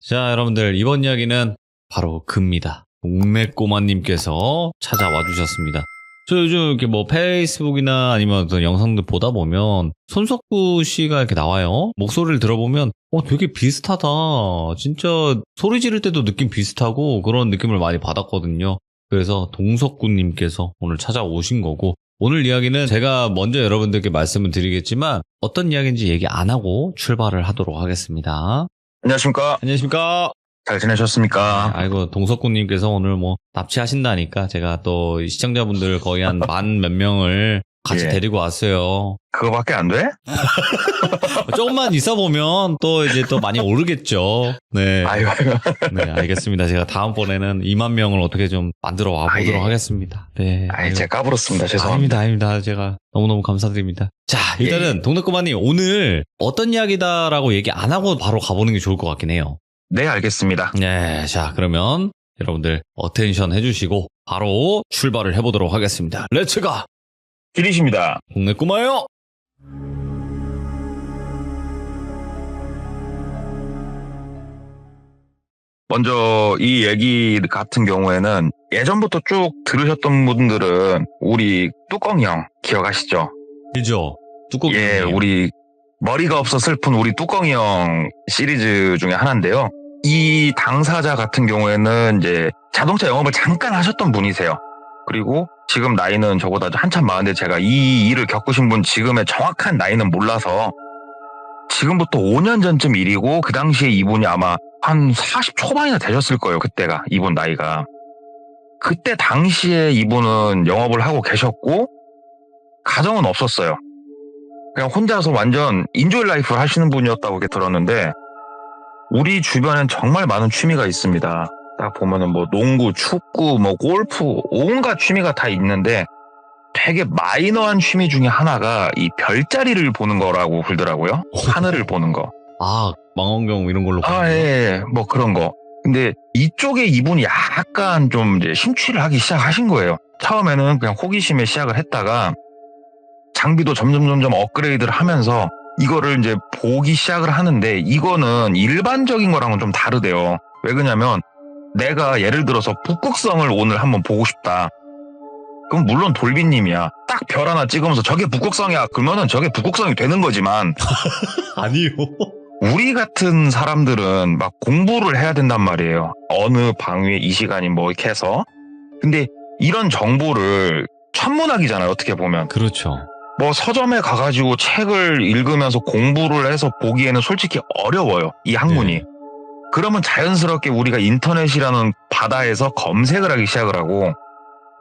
자, 여러분들, 이번 이야기는 바로 그입니다. 동맥꼬마님께서 찾아와 주셨습니다. 저 요즘 이렇게 뭐 페이스북이나 아니면 어떤 영상들 보다 보면 손석구 씨가 이렇게 나와요. 목소리를 들어보면 되게 비슷하다. 진짜 소리 지를 때도 느낌 비슷하고 그런 느낌을 많이 받았거든요. 그래서 동석구님께서 오늘 찾아오신 거고, 오늘 이야기는 제가 먼저 여러분들께 말씀을 드리겠지만 어떤 이야기인지 얘기 안 하고 출발을 하도록 하겠습니다. 안녕하십니까? 안녕하십니까? 잘 지내셨습니까? 아이고, 동석구님께서 오늘 뭐 납치하신다니까 제가 또 시청자분들 거의 한 만 몇 명을 같이 예. 데리고 왔어요. 그거밖에 안 돼? 조금만 있어 보면 또 이제 또 많이 오르겠죠. 네. 아이고. 네, 알겠습니다. 제가 다음번에는 2만 명을 어떻게 좀 만들어 와 보도록 하겠습니다. 네. 아이, 제가 까불었습니다. 죄송합니다. 아닙니다. 제가 너무너무 감사드립니다. 자, 일단은 동덕구마님 오늘 어떤 이야기다라고 얘기 안 하고 바로 가보는 게 좋을 것 같긴 해요. 네, 알겠습니다. 네, 자, 그러면 여러분들 어텐션 해주시고 바로 출발을 해보도록 하겠습니다. 렛츠가! 길이십니다. 동네꼬마요! 먼저 이 얘기 같은 경우에는 예전부터 쭉 들으셨던 분들은 우리 뚜껑이 형 기억하시죠? 그죠? 뚜껑이. 예, 우리 머리가 없어 슬픈 우리 뚜껑이 형 시리즈 중에 하나인데요. 이 당사자 같은 경우에는 이제 자동차 영업을 잠깐 하셨던 분이세요. 그리고 지금 나이는 저보다 한참 많은데 제가 이 일을 겪으신 분 지금의 정확한 나이는 몰라서 지금부터 5년 전쯤 일이고 그 당시에 이분이 아마 한 40 초반이나 되셨을 거예요. 그때가 이분 나이가. 그때 당시에 이분은 영업을 하고 계셨고 가정은 없었어요. 그냥 혼자서 완전 인조이 라이프를 하시는 분이었다고 이렇게 들었는데 우리 주변엔 정말 많은 취미가 있습니다. 딱 보면은 뭐 농구, 축구, 뭐 골프 온갖 취미가 다 있는데 되게 마이너한 취미 중에 하나가 이 별자리를 보는 거라고 그러더라고요. 하늘을 보는 거. 아, 망원경 이런 걸로. 예, 뭐 그런 거. 근데 이쪽에 이분이 약간 좀 이제 심취를 하기 시작하신 거예요. 처음에는 그냥 호기심에 시작을 했다가 장비도 점점 업그레이드를 하면서 이거를 이제 보기 시작을 하는데 이거는 일반적인 거랑은 좀 다르대요. 왜 그러냐면 내가 예를 들어서 북극성을 오늘 한번 보고 싶다. 그럼 물론 돌비님이야. 딱 별 하나 찍으면서 저게 북극성이야. 그러면은 저게 북극성이 되는 거지만 아니요. 우리 같은 사람들은 막 공부를 해야 된단 말이에요. 어느 방위에 이 시간이 뭐 이렇게 해서. 근데 이런 정보를 천문학이잖아요. 어떻게 보면. 그렇죠. 뭐 서점에 가가지고 책을 읽으면서 공부를 해서 보기에는 솔직히 어려워요. 이 학문이. 네. 그러면 자연스럽게 우리가 인터넷이라는 바다에서 검색을 하기 시작을 하고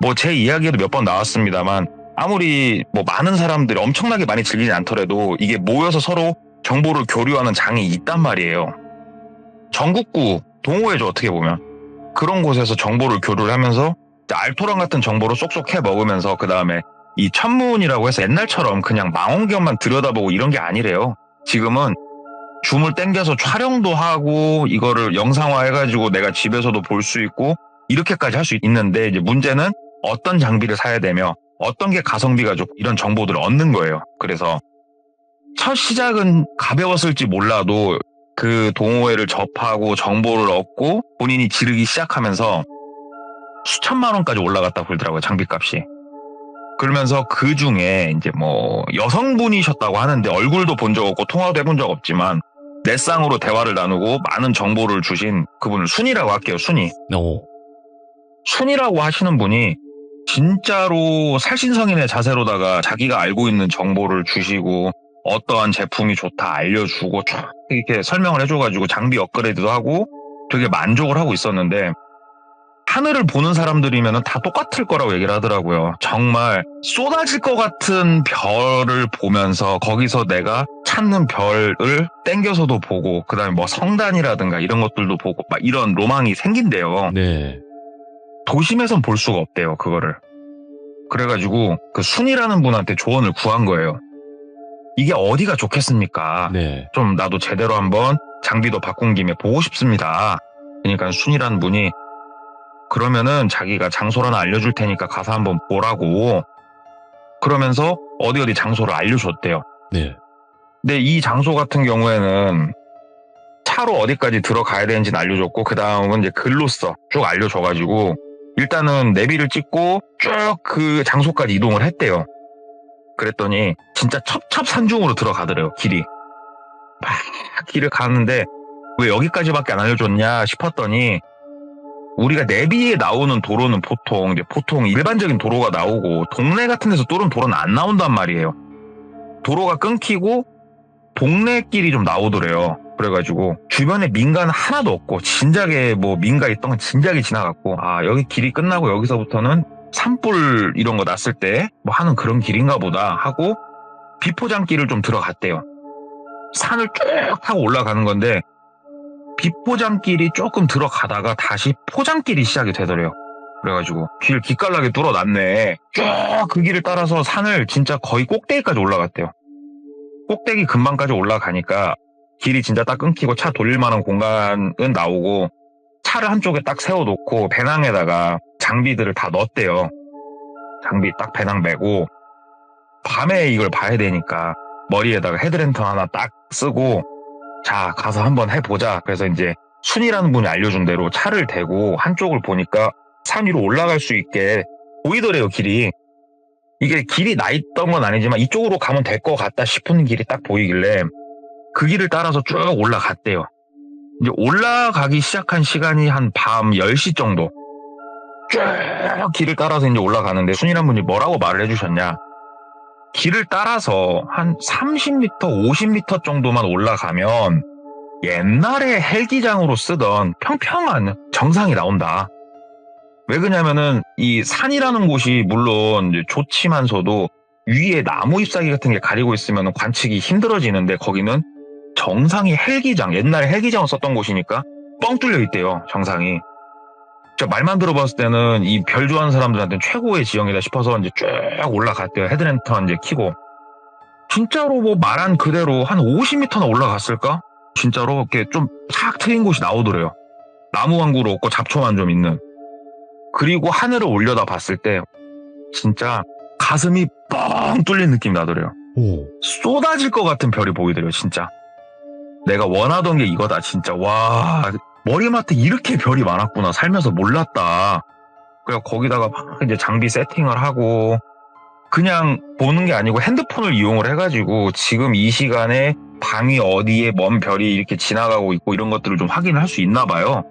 뭐 제 이야기에도 몇 번 나왔습니다만 아무리 뭐 많은 사람들이 엄청나게 많이 즐기지 않더라도 이게 모여서 서로 정보를 교류하는 장이 있단 말이에요. 전국구, 동호회죠 어떻게 보면. 그런 곳에서 정보를 교류를 하면서 알토란 같은 정보를 쏙쏙 해 먹으면서 그 다음에 이 천문이라고 해서 옛날처럼 그냥 망원경만 들여다보고 이런 게 아니래요. 지금은 줌을 땡겨서 촬영도 하고 이거를 영상화 해가지고 내가 집에서도 볼 수 있고 이렇게까지 할 수 있는데 이제 문제는 어떤 장비를 사야 되며 어떤 게 가성비가 좋고 이런 정보들을 얻는 거예요. 그래서 첫 시작은 가벼웠을지 몰라도 그 동호회를 접하고 정보를 얻고 본인이 지르기 시작하면서 수천만 원까지 올라갔다고 그러더라고요. 장비값이. 그러면서 그 중에 이제 뭐 여성분이셨다고 하는데 얼굴도 본 적 없고 통화도 해본 적 없지만 넷상으로 대화를 나누고 많은 정보를 주신 그분을 순이라고 할게요. 순이. 순이라고 하시는 분이 진짜로 살신성인의 자세로다가 자기가 알고 있는 정보를 주시고 어떠한 제품이 좋다 알려주고 쫙 이렇게 설명을 해줘가지고 장비 업그레이드도 하고 되게 만족을 하고 있었는데 하늘을 보는 사람들이면 다 똑같을 거라고 얘기를 하더라고요. 정말 쏟아질 것 같은 별을 보면서 거기서 내가 찾는 별을 땡겨서도 보고 그다음에 뭐 성단이라든가 이런 것들도 보고 막 이런 로망이 생긴대요. 네. 도심에선 볼 수가 없대요. 그거를. 그래가지고 그 순이라는 분한테 조언을 구한 거예요. 이게 어디가 좋겠습니까? 네. 좀 나도 제대로 한번 장비도 바꾼 김에 보고 싶습니다. 그러니까 순이라는 분이 그러면은 자기가 장소를 하나 알려줄 테니까 가서 한번 보라고 그러면서 어디 장소를 알려줬대요. 네. 근데 이 장소 같은 경우에는 차로 어디까지 들어가야 되는지는 알려줬고 그 다음은 이제 글로써 쭉 알려줘가지고 일단은 내비를 찍고 쭉 그 장소까지 이동을 했대요. 그랬더니 진짜 첩첩산중으로 들어가더래요. 길이. 막 길을 가는데 왜 여기까지밖에 안 알려줬냐 싶었더니 우리가 내비에 나오는 도로는 보통 일반적인 도로가 나오고 동네 같은 데서 뚫은 도로는 안 나온단 말이에요. 도로가 끊기고 동네 길이 좀 나오더래요. 그래가지고 주변에 민가는 하나도 없고 진작에 뭐 민가 있던 건 진작에 지나갔고 아 여기 길이 끝나고 여기서부터는 산불 이런 거 났을 때 뭐 하는 그런 길인가 보다 하고 비포장길을 좀 들어갔대요. 산을 쭉 타고 올라가는 건데 비포장길이 조금 들어가다가 다시 포장길이 시작이 되더래요. 그래가지고 길 기깔나게 뚫어놨네. 쭉 그 길을 따라서 산을 진짜 거의 꼭대기까지 올라갔대요. 꼭대기 근방까지 올라가니까 길이 진짜 딱 끊기고 차 돌릴 만한 공간은 나오고 차를 한쪽에 딱 세워놓고 배낭에다가 장비들을 다 넣었대요. 장비 딱 배낭 메고 밤에 이걸 봐야 되니까 머리에다가 헤드랜턴 하나 딱 쓰고 자 가서 한번 해보자. 그래서 이제 순이라는 분이 알려준 대로 차를 대고 한쪽을 보니까 산 위로 올라갈 수 있게 보이더래요. 길이. 이게 길이 나 있던 건 아니지만 이쪽으로 가면 될 것 같다 싶은 길이 딱 보이길래 그 길을 따라서 쭉 올라갔대요. 이제 올라가기 시작한 시간이 한 밤 10시 정도. 쭉 길을 따라서 이제 올라가는데 순이란 분이 뭐라고 말을 해주셨냐. 길을 따라서 한 30m, 50m 정도만 올라가면 옛날에 헬기장으로 쓰던 평평한 정상이 나온다. 왜 그러냐면은 이 산이라는 곳이 물론 이제 좋지만서도 위에 나무 잎사귀 같은 게 가리고 있으면 관측이 힘들어지는데 거기는 정상이 헬기장, 옛날에 헬기장을 썼던 곳이니까 뻥 뚫려 있대요, 정상이. 진짜 말만 들어봤을 때는 이 별 좋아하는 사람들한테는 최고의 지형이다 싶어서 이제 쭉 올라갔대요. 헤드랜턴 이제 켜고. 진짜로 뭐 말한 그대로 한 50m나 올라갔을까? 진짜로 이렇게 좀 탁 트인 곳이 나오더래요. 나무 한 그루 없고 잡초만 좀 있는. 그리고 하늘을 올려다 봤을 때 진짜 가슴이 뻥 뚫린 느낌이 나더래요. 오. 쏟아질 것 같은 별이 보이더래요, 진짜. 내가 원하던 게 이거다, 진짜. 와, 머리맡에 이렇게 별이 많았구나. 살면서 몰랐다. 그래서 거기다가 막 이제 장비 세팅을 하고 그냥 보는 게 아니고 핸드폰을 이용을 해가지고 지금 이 시간에 방이 어디에 먼 별이 이렇게 지나가고 있고 이런 것들을 좀 확인을 할 수 있나 봐요.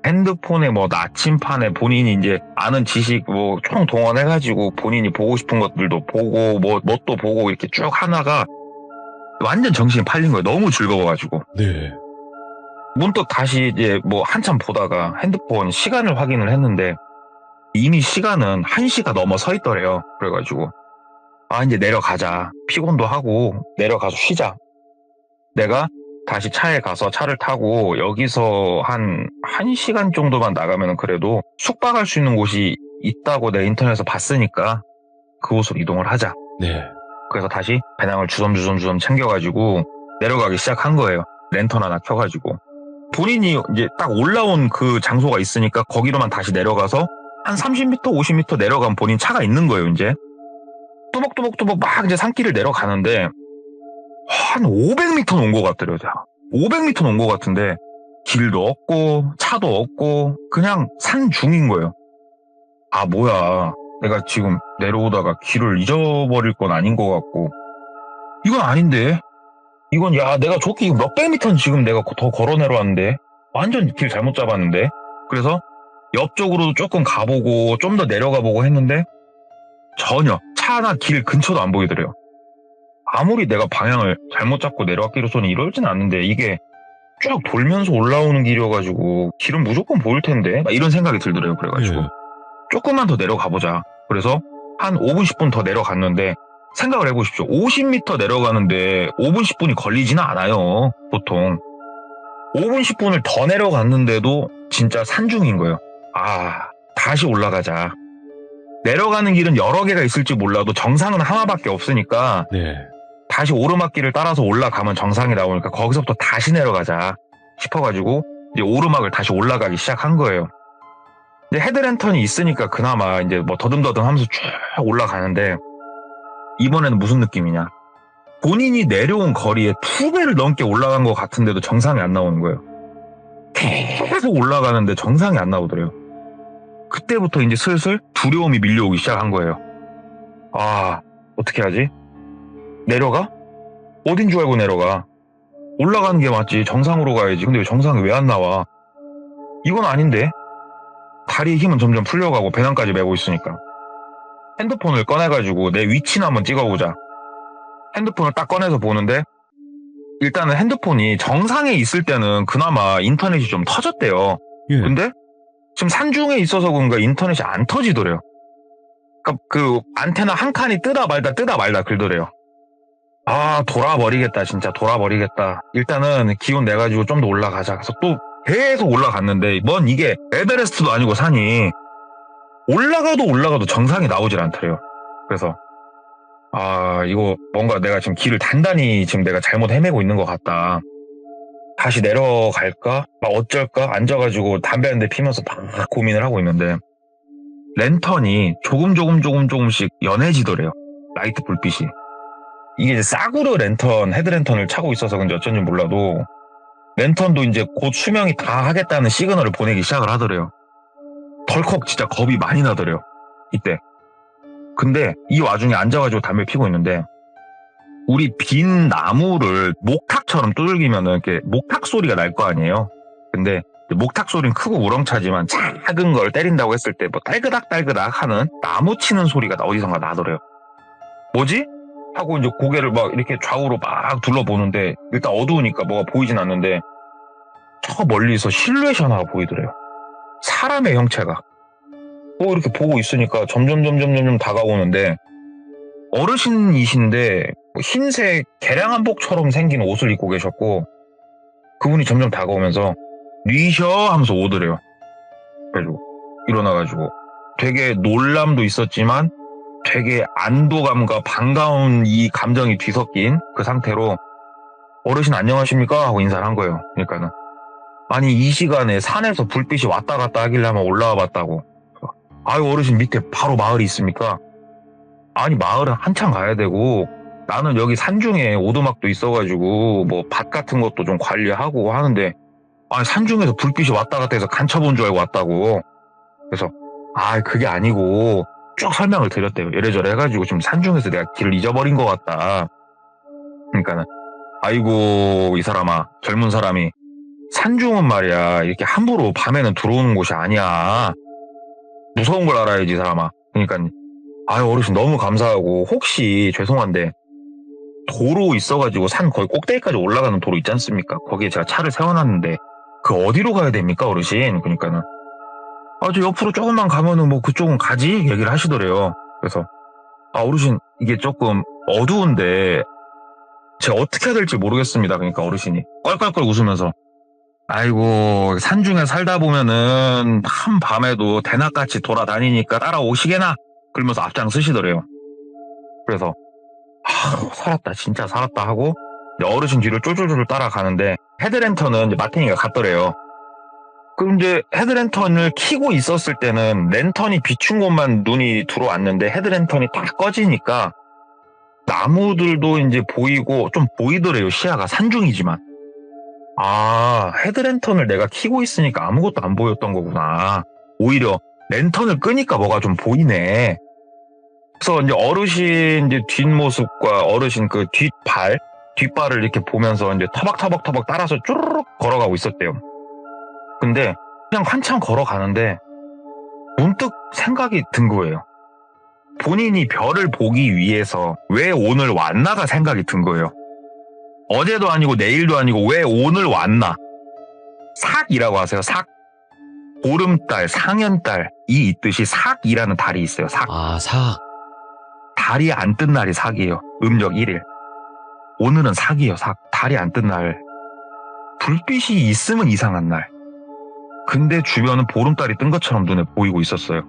핸드폰에 뭐 나침판에 본인이 이제 아는 지식 뭐 총 동원해가지고 본인이 보고 싶은 것들도 보고 뭣도 보고 이렇게 쭉 하나가 완전 정신이 팔린 거예요. 너무 즐거워가지고. 네. 문득 다시 이제 뭐 한참 보다가 핸드폰 시간을 확인을 했는데 이미 시간은 1시가 넘어 서 있더래요. 그래가지고 아 이제 내려가자. 피곤도 하고 내려가서 쉬자. 내가 다시 차에 가서 차를 타고 여기서 한 1시간 정도만 나가면 그래도 숙박할 수 있는 곳이 있다고 내 인터넷에서 봤으니까 그곳으로 이동을 하자. 네. 그래서 다시 배낭을 주섬주섬 챙겨가지고 내려가기 시작한 거예요. 랜턴 하나 켜가지고. 본인이 이제 딱 올라온 그 장소가 있으니까 거기로만 다시 내려가서 한 30m, 50m 내려가면 본인 차가 있는 거예요, 이제. 뚜벅뚜벅뚜벅 막 이제 산길을 내려가는데 한 500m는 온 것 같더래요. 500m는 온 것 같은데 길도 없고 차도 없고 그냥 산 중인 거예요. 아 뭐야 내가 지금 내려오다가 길을 잊어버릴 건 아닌 것 같고 이건 아닌데 이건 야 내가 좋게 몇백 미터는 지금 내가 더 걸어 내려왔는데 완전 길 잘못 잡았는데 그래서 옆쪽으로도 조금 가보고 좀 더 내려가보고 했는데 전혀 차나 길 근처도 안 보이더래요. 아무리 내가 방향을 잘못 잡고 내려왔기로서는 이러진 않는데 이게 쭉 돌면서 올라오는 길이어가지고 길은 무조건 보일 텐데 막 이런 생각이 들더래요. 그래가지고 네. 조금만 더 내려가보자. 그래서 한 5분 10분 더 내려갔는데 생각을 해보십시오. 50m 내려가는데 5분 10분이 걸리지는 않아요. 보통 5분 10분을 더 내려갔는데도 진짜 산중인 거예요. 아 다시 올라가자. 내려가는 길은 여러 개가 있을지 몰라도 정상은 하나밖에 없으니까 네. 다시 오르막길을 따라서 올라가면 정상이 나오니까 거기서부터 다시 내려가자 싶어가지고 이제 오르막을 다시 올라가기 시작한 거예요. 이제 헤드랜턴이 있으니까 그나마 이제 뭐 더듬더듬 하면서 쭉 올라가는데 이번에는 무슨 느낌이냐. 본인이 내려온 거리에 2배를 넘게 올라간 것 같은데도 정상이 안 나오는 거예요. 계속 올라가는데 정상이 안 나오더래요. 그때부터 이제 슬슬 두려움이 밀려오기 시작한 거예요. 아, 어떻게 하지? 내려가? 어딘 줄 알고 내려가? 올라가는 게 맞지. 정상으로 가야지. 근데 왜 정상이 왜 안 나와? 이건 아닌데? 다리의 힘은 점점 풀려가고 배낭까지 메고 있으니까. 핸드폰을 꺼내가지고 내 위치나 한번 찍어보자. 핸드폰을 딱 꺼내서 보는데 일단은 핸드폰이 정상에 있을 때는 그나마 인터넷이 좀 터졌대요. 예. 근데 지금 산중에 있어서 그런가 인터넷이 안 터지더래요. 그러니까 그 안테나 한 칸이 뜨다 말다 그러더래요. 아, 돌아버리겠다. 진짜 돌아버리겠다. 일단은 기운 내가지고 좀 더 올라가자. 그래서 또 계속 올라갔는데 뭔 이게 에베레스트도 아니고 산이 올라가도 정상이 나오질 않더래요. 그래서 아, 이거 뭔가 내가 지금 길을 단단히 지금 내가 잘못 헤매고 있는 것 같다. 다시 내려갈까? 막 어쩔까? 앉아가지고 담배 한 대 피면서 막 고민을 하고 있는데 랜턴이 조금씩 연해지더래요. 라이트 불빛이. 이게 이제 싸구려 랜턴, 헤드랜턴을 차고 있어서 그런지 어쩐지 몰라도 랜턴도 이제 곧 수명이 다 하겠다는 시그널을 보내기 시작을 하더래요. 덜컥 진짜 겁이 많이 나더래요. 이때. 근데 이 와중에 앉아가지고 담배 피고 있는데 우리 빈 나무를 목탁처럼 두들기면은 이렇게 목탁 소리가 날 거 아니에요. 근데 목탁 소리는 크고 우렁차지만 작은 걸 때린다고 했을 때 뭐 딸그닥 하는 나무 치는 소리가 어디선가 나더래요. 뭐지? 하고 이제 고개를 막 이렇게 좌우로 막 둘러보는데 일단 어두우니까 뭐가 보이진 않는데 저 멀리서 실루엣이 하나가 보이더래요. 사람의 형체가. 뭐 이렇게 보고 있으니까 점점 다가오는데 어르신이신데 흰색 개량 한복처럼 생긴 옷을 입고 계셨고 그분이 점점 다가오면서 뉘셔 하면서 오더래요. 그래가지고 일어나가지고 되게 놀람도 있었지만 되게 안도감과 반가운 이 감정이 뒤섞인 그 상태로 어르신 안녕하십니까? 하고 인사를 한 거예요. 그러니까는 아니 이 시간에 산에서 불빛이 왔다 갔다 하길래 한번 올라와 봤다고. 아유 어르신 밑에 바로 마을이 있습니까? 아니 마을은 한참 가야 되고 나는 여기 산중에 오두막도 있어가지고 뭐 밭 같은 것도 좀 관리하고 하는데 아니 산중에서 불빛이 왔다 갔다 해서 간첩온 줄 알고 왔다고. 그래서 아 그게 아니고 쭉 설명을 드렸대요. 이래저래 해가지고 지금 산중에서 내가 길을 잊어버린 것 같다. 그러니까는 아이고 이 사람아 젊은 사람이 산중은 말이야 이렇게 함부로 밤에는 들어오는 곳이 아니야. 무서운 걸 알아야지 이 사람아. 그러니까 아유 어르신 너무 감사하고 혹시 죄송한데 도로 있어가지고 산 거의 꼭대기까지 올라가는 도로 있지 않습니까? 거기에 제가 차를 세워놨는데 그 어디로 가야 됩니까 어르신? 그러니까는 아 저 옆으로 조금만 가면은 뭐 그쪽은 가지 얘기를 하시더래요. 그래서 아 어르신 이게 조금 어두운데 제가 어떻게 해야 될지 모르겠습니다. 그러니까 어르신이 껄껄껄 웃으면서 아이고 산중에 살다 보면은 한밤에도 대낮같이 돌아다니니까 따라오시게나 그러면서 앞장 쓰시더래요. 그래서 살았다 진짜 살았다 하고 어르신 뒤를 쫄쫄쫄 따라가는데 헤드랜턴은 이제 마탱이가 갔더래요. 그럼 이제 헤드랜턴을 켜고 있었을 때는 랜턴이 비춘 곳만 눈이 들어왔는데 헤드랜턴이 딱 꺼지니까 나무들도 이제 보이고 좀 보이더래요. 시야가 산중이지만 아 헤드랜턴을 내가 켜고 있으니까 아무것도 안 보였던 거구나. 오히려 랜턴을 끄니까 뭐가 좀 보이네. 그래서 이제 어르신 이제 뒷모습과 어르신 그 뒷발을 이렇게 보면서 이제 터벅터벅 따라서 쭈르륵 걸어가고 있었대요. 근데 그냥 한참 걸어가는데 문득 생각이 든 거예요. 본인이 별을 보기 위해서 왜 오늘 왔나가 생각이 든 거예요. 어제도 아니고 내일도 아니고 왜 오늘 왔나. 삭이라고 하세요. 삭. 보름달, 상현달 이 있듯이 삭이라는 달이 있어요. 삭. 아, 삭. 달이 안 뜬 날이 삭이에요. 음력 1일. 오늘은 삭이에요. 삭. 달이 안 뜬 날. 불빛이 있으면 이상한 날. 근데 주변은 보름달이 뜬 것처럼 눈에 보이고 있었어요.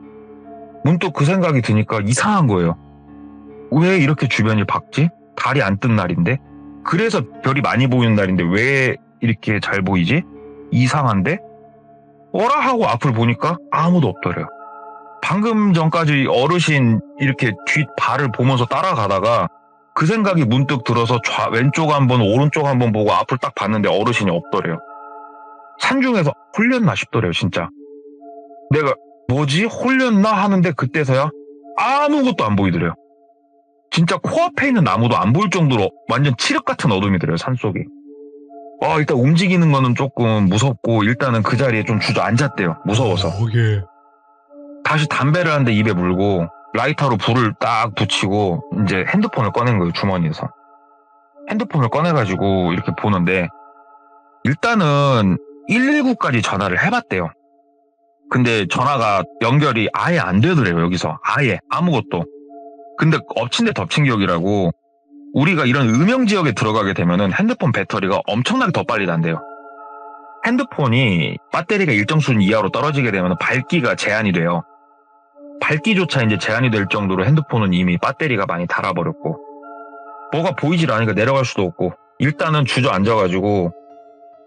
문득 그 생각이 드니까 이상한 거예요. 왜 이렇게 주변이 밝지? 달이 안 뜬 날인데? 그래서 별이 많이 보이는 날인데 왜 이렇게 잘 보이지? 이상한데? 어라 하고 앞을 보니까 아무도 없더래요. 방금 전까지 어르신 이렇게 뒷발을 보면서 따라가다가 그 생각이 문득 들어서 왼쪽 한번 오른쪽 한번 보고 앞을 딱 봤는데 어르신이 없더래요. 산중에서 홀렸나 싶더래요 진짜. 내가 뭐지 홀렸나 하는데 그때서야 아무것도 안 보이더래요. 진짜 코앞에 있는 나무도 안 보일 정도로 완전 칠흑 같은 어둠이더래요 산속이. 일단 움직이는 거는 조금 무섭고 일단은 그 자리에 좀 주저앉았대요. 무서워서. 예. 다시 담배를 한 대 입에 물고 라이터로 불을 딱 붙이고 이제 핸드폰을 꺼낸 거예요 주머니에서. 핸드폰을 꺼내가지고 이렇게 보는데 일단은 119까지 전화를 해봤대요. 근데 전화가 연결이 아예 안 되더래요 여기서. 아예 아무것도. 근데 엎친 데 덮친 격이라고 우리가 이런 음영 지역에 들어가게 되면은 핸드폰 배터리가 엄청나게 더 빨리 단대요. 핸드폰이 배터리가 일정 수준 이하로 떨어지게 되면 밝기가 제한이 돼요. 밝기조차 이제 제한이 될 정도로 핸드폰은 이미 배터리가 많이 닳아버렸고 뭐가 보이질 않으니까 내려갈 수도 없고 일단은 주저앉아가지고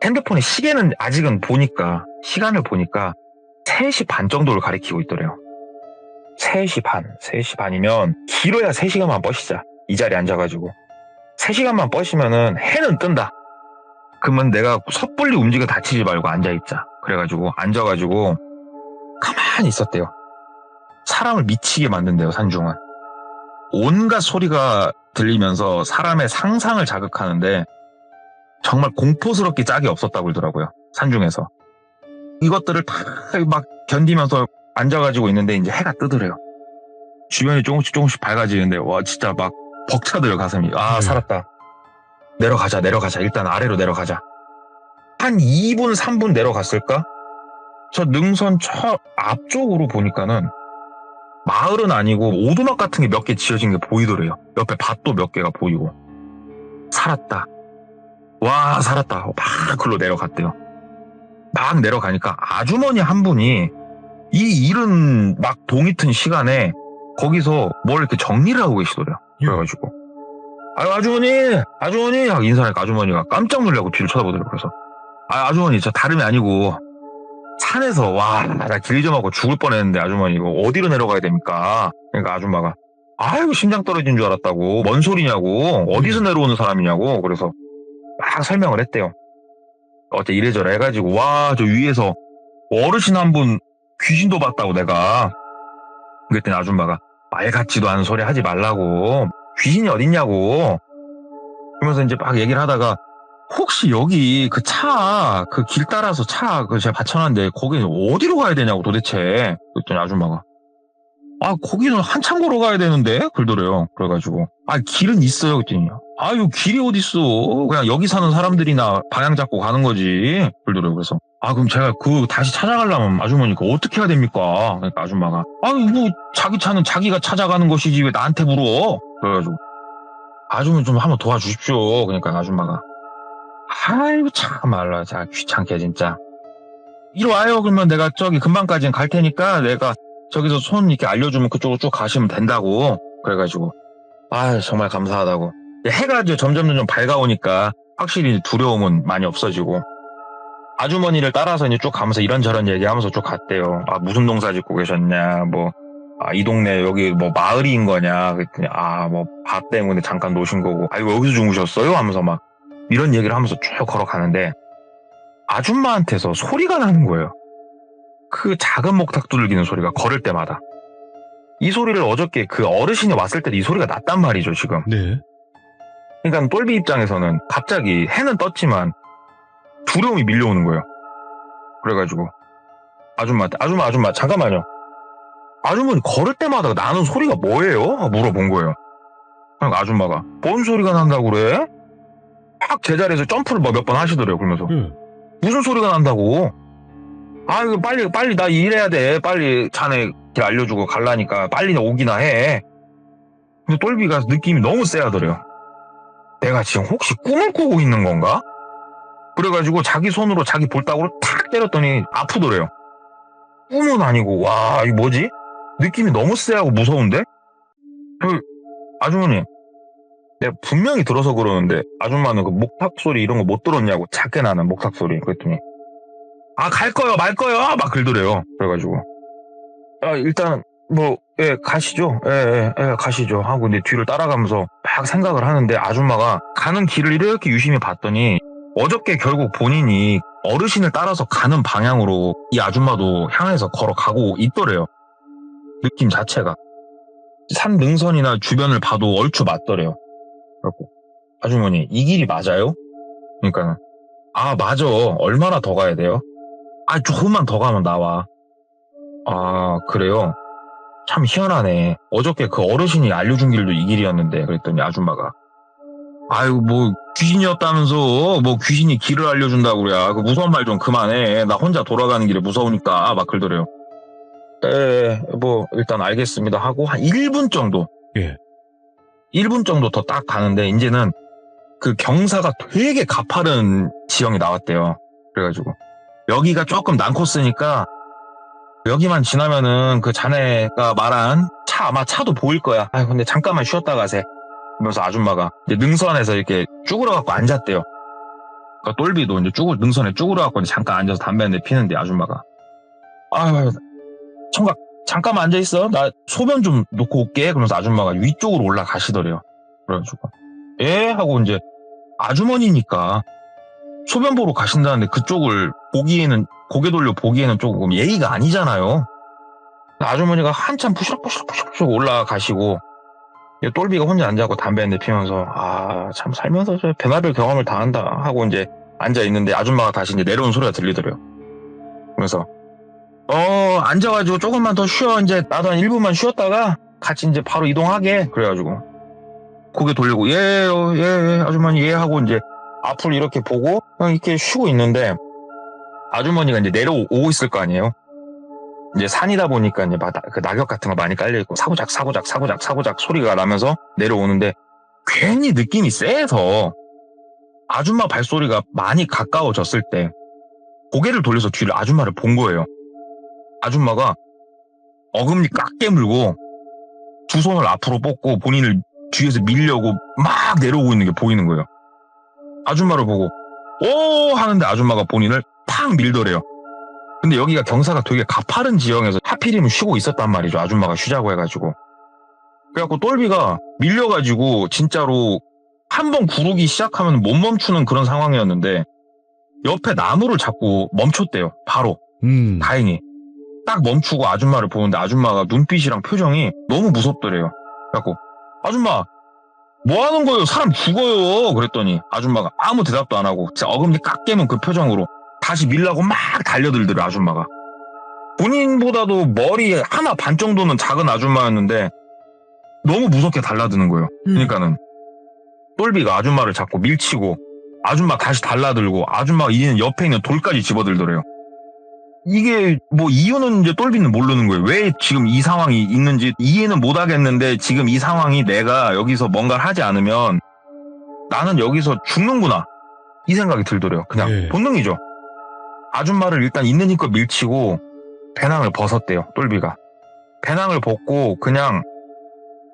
핸드폰의 시계는 아직은 보니까 시간을 보니까 3시 반 정도를 가리키고 있더래요. 3시 반이면 길어야 3시간만 뻗시자. 이 자리에 앉아가지고 3시간만 뻗시면은 해는 뜬다. 그러면 내가 섣불리 움직여 다치지 말고 앉아있자. 그래가지고 앉아가지고 가만히 있었대요. 사람을 미치게 만든대요 산중은. 온갖 소리가 들리면서 사람의 상상을 자극하는데 정말 공포스럽게 짝이 없었다고 그러더라고요 산중에서. 이것들을 다 막 견디면서 앉아가지고 있는데 이제 해가 뜨더래요. 주변이 조금씩 밝아지는데 와 진짜 막 벅차더래요 가슴이. 살았다. 내려가자 일단 아래로 내려가자. 한 2분 3분 내려갔을까? 저 능선 저 앞쪽으로 보니까는 마을은 아니고 오두막 같은 게 몇 개 지어진 게 보이더래요. 옆에 밭도 몇 개가 보이고. 살았다. 와 살았다. 막 글로 내려갔대요. 막 내려가니까 아주머니 한 분이 이 이른 막 동이 튼 시간에 거기서 뭘 이렇게 정리를 하고 계시더래요. 그래가지고 아주머니 하고 인사하니까 아주머니가 깜짝 놀라고 뒤를 쳐다보더래요. 그래서 아주머니 저 다름이 아니고 산에서 나 길 좀 하고 죽을 뻔했는데 아주머니 이거 어디로 내려가야 됩니까? 그러니까 아줌마가 아이고 심장 떨어진 줄 알았다고. 뭔 소리냐고. 어디서 내려오는 사람이냐고. 그래서 막 설명을 했대요. 어째 이래저래 해가지고 저 위에서 어르신 한 분 귀신도 봤다고 내가. 그랬더니 아줌마가 말 같지도 않은 소리 하지 말라고. 귀신이 어딨냐고. 그러면서 이제 막 얘기를 하다가 혹시 여기 그 길 따라서 제가 받쳐놨는데 거기 어디로 가야 되냐고 도대체. 그랬더니 아줌마가 거기는 한참 걸어가야 되는데? 그러더래요. 그래가지고 길은 있어요. 그랬더니 요 길이 어딨어. 그냥 여기 사는 사람들이나 방향 잡고 가는 거지. 그러더래요. 그래서 그럼 제가 다시 찾아가려면 아주머니 어떻게 해야 됩니까? 그러니까 아줌마가 뭐 자기 차는 자기가 찾아가는 것이지 왜 나한테 물어. 그래가지고 아주머니 좀 한번 도와주십시오. 그러니까 아줌마가 아이고 참 말라 자 귀찮게 진짜. 이리 와요. 그러면 내가 저기 금방까지는 갈 테니까 내가 저기서 손 이렇게 알려주면 그쪽으로 쭉 가시면 된다고. 그래가지고 정말 감사하다고. 해가 이제 점점 밝아오니까 확실히 두려움은 많이 없어지고 아주머니를 따라서 이제 쭉 가면서 이런저런 얘기하면서 쭉 갔대요. 무슨 농사 짓고 계셨냐 뭐 이 동네 여기 뭐 마을인 거냐 그랬더니 뭐 밭 때문에 잠깐 노신 거고 여기서 주무셨어요 하면서 막 이런 얘기를 하면서 쭉 걸어가는데 아줌마한테서 소리가 나는 거예요. 그 작은 목탁 두들기는 소리가 걸을 때마다. 이 소리를 어저께 그 어르신이 왔을 때 이 소리가 났단 말이죠 지금. 네. 그러니까 똘비 입장에서는 갑자기 해는 떴지만 두려움이 밀려오는 거예요. 그래가지고 아줌마 잠깐만요. 아주머니 걸을 때마다 나는 소리가 뭐예요? 물어본 거예요. 그러니까 아줌마가 뭔 소리가 난다고 그래? 막 제자리에서 점프를 몇 번 하시더래요. 그러면서 무슨 소리가 난다고? 이거 빨리 나 일해야 돼. 빨리 자네 길 알려주고 갈라니까 빨리 오기나 해. 근데 똘비가 느낌이 너무 쎄하더래요. 내가 지금 혹시 꿈을 꾸고 있는 건가? 그래가지고 자기 손으로 자기 볼따구를 탁 때렸더니 아프더래요. 꿈은 아니고 이거 뭐지? 느낌이 너무 쎄하고 무서운데? 아주머니 내가 분명히 들어서 그러는데 아줌마는 그 목탁 소리 이런 거 못 들었냐고. 작게 나는 목탁 소리. 그랬더니 갈 거요 말 거요 막 그러더래요. 그래가지고 일단 가시죠. 가시죠 하고 내 뒤를 따라가면서 생각을 하는데 아줌마가 가는 길을 이렇게 유심히 봤더니 어저께 결국 본인이 어르신을 따라서 가는 방향으로 이 아줌마도 향해서 걸어가고 있더래요. 느낌 자체가. 산 능선이나 주변을 봐도 얼추 맞더래요. 그래갖고 아주머니 이 길이 맞아요? 그러니까는 아 맞아. 얼마나 더 가야 돼요? 아 조금만 더 가면 나와. 아 그래요? 참 희한하네. 어저께 그 어르신이 알려준 길도 이 길이었는데 그랬더니 아줌마가 아유 뭐 귀신이었다면서 뭐 귀신이 길을 알려준다고 그래. 그 무서운 말 좀 그만해. 나 혼자 돌아가는 길에 무서우니까 막 그러더래요. 뭐 일단 알겠습니다 하고 한 1분 정도 예. 1분 정도 더 딱 가는데 이제는 그 경사가 되게 가파른 지형이 나왔대요. 그래가지고 여기가 조금 난코스니까 여기만 지나면은 그 자네가 말한 차 아마 차도 보일 거야. 아 근데 잠깐만 쉬었다 가세. 그러면서 아줌마가 이제 능선에서 이렇게 쭈그러 갖고 앉았대요. 그러니까 똘비도 이제 능선에 쭈그러 갖고 잠깐 앉아서 담배 한 대 피는데 아줌마가 아 청각 잠깐만 앉아 있어. 나 소변 좀 놓고 올게. 그러면서 아줌마가 위쪽으로 올라가시더래요. 그래가지고 예 하고 이제 아주머니니까 소변 보러 가신다는데 그쪽을 보기에는 고개 돌려 보기에는 조금 예의가 아니잖아요. 아주머니가 한참 푸시럭푸시럭 올라가시고 똘비가 혼자 앉아갖고 담배 한 대 피면서 아 참 살면서 저 별의별 경험을 다 한다 하고 이제 앉아 있는데 아줌마가 다시 이제 내려온 소리가 들리더래요. 그래서 앉아가지고 조금만 더 쉬어. 이제 나도 한 1분만 쉬었다가 같이 이제 바로 이동하게. 그래가지고 고개 돌리고 예 아주머니 예 하고 이제 앞을 이렇게 보고 그냥 이렇게 쉬고 있는데 아주머니가 이제 내려오고 있을 거 아니에요. 이제 산이다 보니까 이제 그 낙엽 같은 거 많이 깔려 있고 사고작 소리가 나면서 내려오는데 괜히 느낌이 세서 아줌마 발소리가 많이 가까워졌을 때 고개를 돌려서 뒤를 아줌마를 본 거예요. 아줌마가 어금니 꽉 깨물고 두 손을 앞으로 뻗고 본인을 뒤에서 밀려고 막 내려오고 있는 게 보이는 거예요. 아줌마를 보고 오 하는데 아줌마가 본인을 팍 밀더래요. 근데 여기가 경사가 되게 가파른 지형에서 하필이면 쉬고 있었단 말이죠. 아줌마가 쉬자고 해가지고. 그래갖고 똘비가 밀려가지고 진짜로 한 번 구르기 시작하면 못 멈추는 그런 상황이었는데 옆에 나무를 잡고 멈췄대요. 바로. 다행히. 딱 멈추고 아줌마를 보는데 아줌마가 눈빛이랑 표정이 너무 무섭더래요. 그래갖고 아줌마 뭐 하는 거예요? 사람 죽어요. 그랬더니 아줌마가 아무 대답도 안 하고 진짜 어금니 깍 깨문 그 표정으로 다시 밀라고 막 달려들더래요. 아줌마가. 본인보다도 머리 하나 반 정도는 작은 아줌마였는데 너무 무섭게 달라드는 거예요. 그러니까는 똘비가 아줌마를 잡고 밀치고 아줌마 다시 달라들고 아줌마가 이제는 옆에 있는 돌까지 집어들더래요. 이게 뭐 이유는 이제 똘비는 모르는 거예요. 왜 지금 이 상황이 있는지 이해는 못 하겠는데 지금 이 상황이 내가 여기서 뭔가를 하지 않으면 나는 여기서 죽는구나. 이 생각이 들더래요. 그냥 네. 본능이죠. 아줌마를 일단 있는 힘껏 밀치고 배낭을 벗었대요. 똘비가. 배낭을 벗고 그냥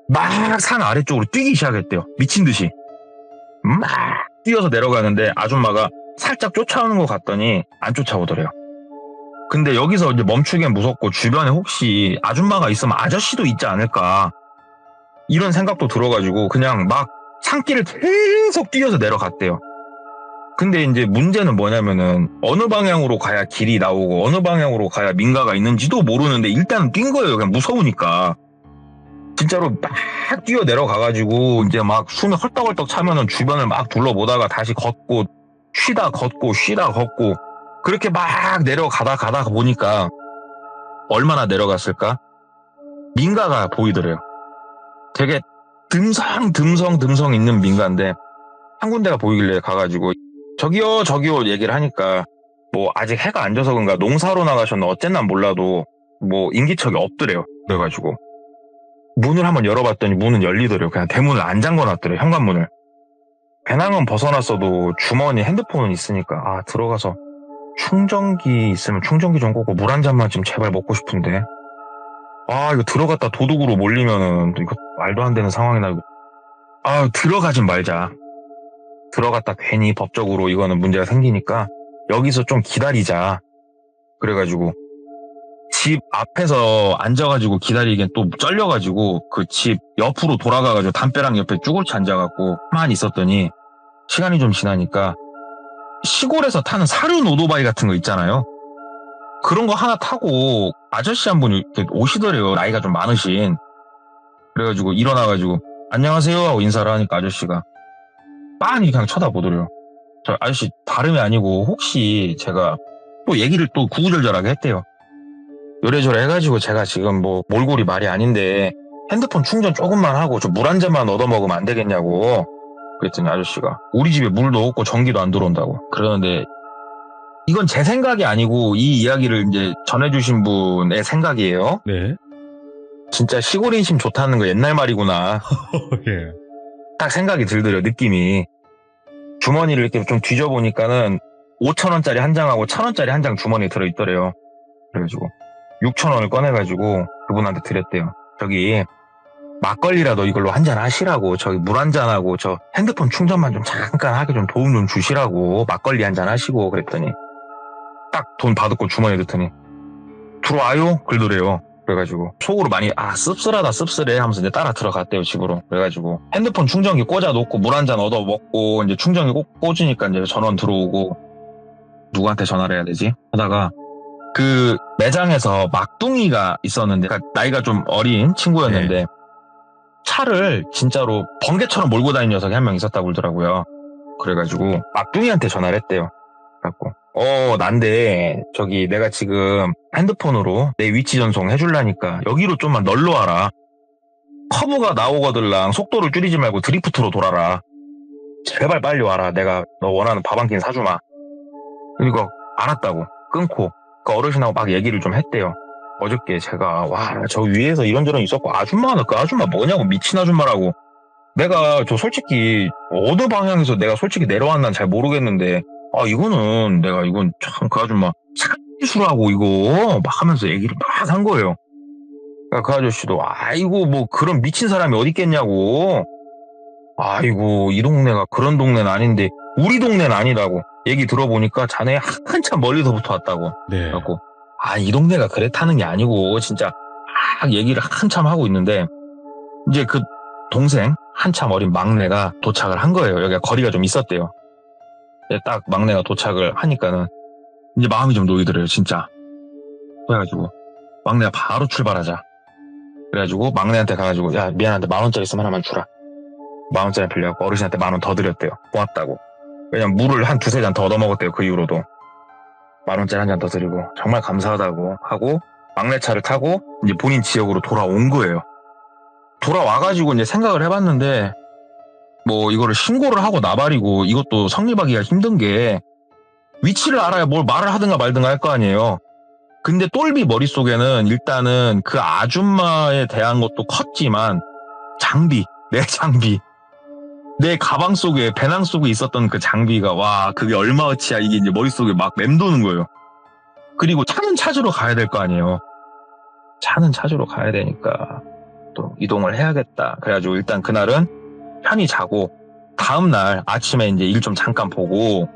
막 산 아래쪽으로 뛰기 시작했대요. 미친 듯이. 막 뛰어서 내려가는데 아줌마가 살짝 쫓아오는 것 같더니 안 쫓아오더래요. 근데 여기서 이제 멈추기엔 무섭고 주변에 혹시 아줌마가 있으면 아저씨도 있지 않을까 이런 생각도 들어가지고 그냥 막 산길을 계속 뛰어서 내려갔대요. 근데 이제 문제는 뭐냐면은 어느 방향으로 가야 길이 나오고 어느 방향으로 가야 민가가 있는지도 모르는데 일단은 뛴 거예요. 그냥 무서우니까. 진짜로 막 뛰어 내려가가지고 이제 막 숨이 헐떡헐떡 차면은 주변을 막 둘러보다가 다시 걷고 쉬다 걷고 그렇게 막 가다가 보니까 얼마나 내려갔을까? 민가가 보이더래요. 되게 듬성 있는 민가인데 한 군데가 보이길래 가가지고 저기요 얘기를 하니까 뭐 아직 해가 안 져서 그런가 농사로 나가셨나 어쨌나 몰라도 뭐 인기척이 없더래요. 그래가지고 문을 한번 열어봤더니 문은 열리더래요. 그냥 대문을 안 잠궈놨더래요. 현관문을. 배낭은 벗어났어도 주머니 핸드폰은 있으니까 들어가서 충전기 있으면 충전기 좀 꽂고 물 한 잔만 좀 제발 먹고 싶은데 이거 들어갔다 도둑으로 몰리면은 이거 말도 안 되는 상황이나 이거 들어가진 말자. 들어갔다 괜히 법적으로 이거는 문제가 생기니까 여기서 좀 기다리자. 그래가지고 집 앞에서 앉아가지고 기다리기엔 또 쩔려가지고 그 집 옆으로 돌아가가지고 담벼락 옆에 쭈그러치 앉아갖고 가만히 있었더니 시간이 좀 지나니까 시골에서 타는 사륜 오토바이 같은 거 있잖아요. 그런 거 하나 타고 아저씨 한 분이 이렇게 오시더래요. 나이가 좀 많으신. 그래가지고 일어나가지고 안녕하세요 하고 인사를 하니까 아저씨가 빤히 그냥 쳐다보더래요. 저 아저씨 다름이 아니고 혹시 제가 또 얘기를 또 구구절절하게 했대요. 요래저래 해가지고 제가 지금 뭐 몰골이 말이 아닌데 핸드폰 충전 조금만 하고 저 물 한 잔만 얻어먹으면 안 되겠냐고. 그랬더니 아저씨가 우리 집에 물도 없고 전기도 안 들어온다고. 그러는데 이건 제 생각이 아니고 이 이야기를 이제 전해주신 분의 생각이에요. 네. 진짜 시골 인심 좋다는 거 옛날 말이구나. 예. 딱 생각이 들더래요. 느낌이. 주머니를 이렇게 좀 뒤져보니까는 5,000원짜리 한 장하고 1,000원짜리 한 장 주머니에 들어있더래요. 그래가지고 6,000원을 꺼내가지고 그분한테 드렸대요. 저기 막걸리라도 이걸로 한 잔 하시라고. 저기 물 한 잔하고 저 핸드폰 충전만 좀 잠깐 하게 좀 도움 좀 주시라고. 막걸리 한 잔 하시고. 그랬더니 딱 돈 받고 주머니에 넣더니 들어와요? 그러더래요. 그래가지고 속으로 많이 씁쓸하다 씁쓸해 하면서 이제 따라 들어갔대요 집으로. 그래가지고 핸드폰 충전기 꽂아놓고 물 한 잔 얻어 먹고 이제 충전기 꽂으니까 이제 전원 들어오고 누구한테 전화를 해야 되지? 하다가 그 매장에서 막둥이가 있었는데 그러니까 나이가 좀 어린 친구였는데 네. 차를 진짜로 번개처럼 몰고 다니는 녀석이 한 명 있었다고 그러더라고요. 그래가지고 막둥이한테 전화를 했대요. 그래갖고 난데 저기 내가 지금 핸드폰으로 내 위치 전송 해줄라니까 여기로 좀만 널러 와라. 커브가 나오거들랑 속도를 줄이지 말고 드리프트로 돌아라. 제발 빨리 와라. 내가 너 원하는 밥 한 끼 사주마. 그리고 알았다고 끊고 그 어르신하고 막 얘기를 좀 했대요. 어저께 제가 저 위에서 이런저런 있었고 아줌마는 그 아줌마 뭐냐고 미친 아줌마라고. 내가 저 솔직히 어느 방향에서 내가 솔직히 내려왔난 잘 모르겠는데 이건 참 그 아줌마 착수라고 이거 막 하면서 얘기를 막 한 거예요. 그러니까 그 아저씨도 아이고 뭐 그런 미친 사람이 어디 있겠냐고. 아이고 이 동네가 그런 동네는 아닌데 우리 동네는 아니라고. 얘기 들어보니까 자네 한참 멀리서부터 왔다고. 네. 그래갖고 이 동네가 그랬다는 게 아니고 진짜 막 얘기를 한참 하고 있는데 이제 그 동생 한참 어린 막내가 도착을 한 거예요. 여기가 거리가 좀 있었대요. 딱 막내가 도착을 하니까는 이제 마음이 좀 놓이더래요 진짜. 그래가지고 막내가 바로 출발하자. 그래가지고 막내한테 가가지고 야 미안한데 10,000원짜리 있으면 하나만 주라. 10,000원짜리 빌려갖고 어르신한테 10,000원 더 드렸대요. 고맙다고. 왜냐면 물을 한 2-3잔 더 얻어먹었대요. 그 이후로도 10,000원짜리 한 잔 더 드리고 정말 감사하다고 하고 막내 차를 타고 이제 본인 지역으로 돌아온 거예요. 돌아와가지고 이제 생각을 해봤는데 뭐 이거를 신고를 하고 나발이고 이것도 성립하기가 힘든 게 위치를 알아야 뭘 말을 하든가 말든가 할 거 아니에요. 근데 똘비 머릿속에는 일단은 그 아줌마에 대한 것도 컸지만 내 가방 속에 배낭 속에 있었던 그 장비가 그게 얼마어치야 이게 이제 머릿속에 막 맴도는 거예요. 그리고 차는 찾으러 가야 될 거 아니에요. 차는 찾으러 가야 되니까 또 이동을 해야겠다. 그래가지고 일단 그날은 편히 자고 다음날 아침에 이제 일 좀 잠깐 보고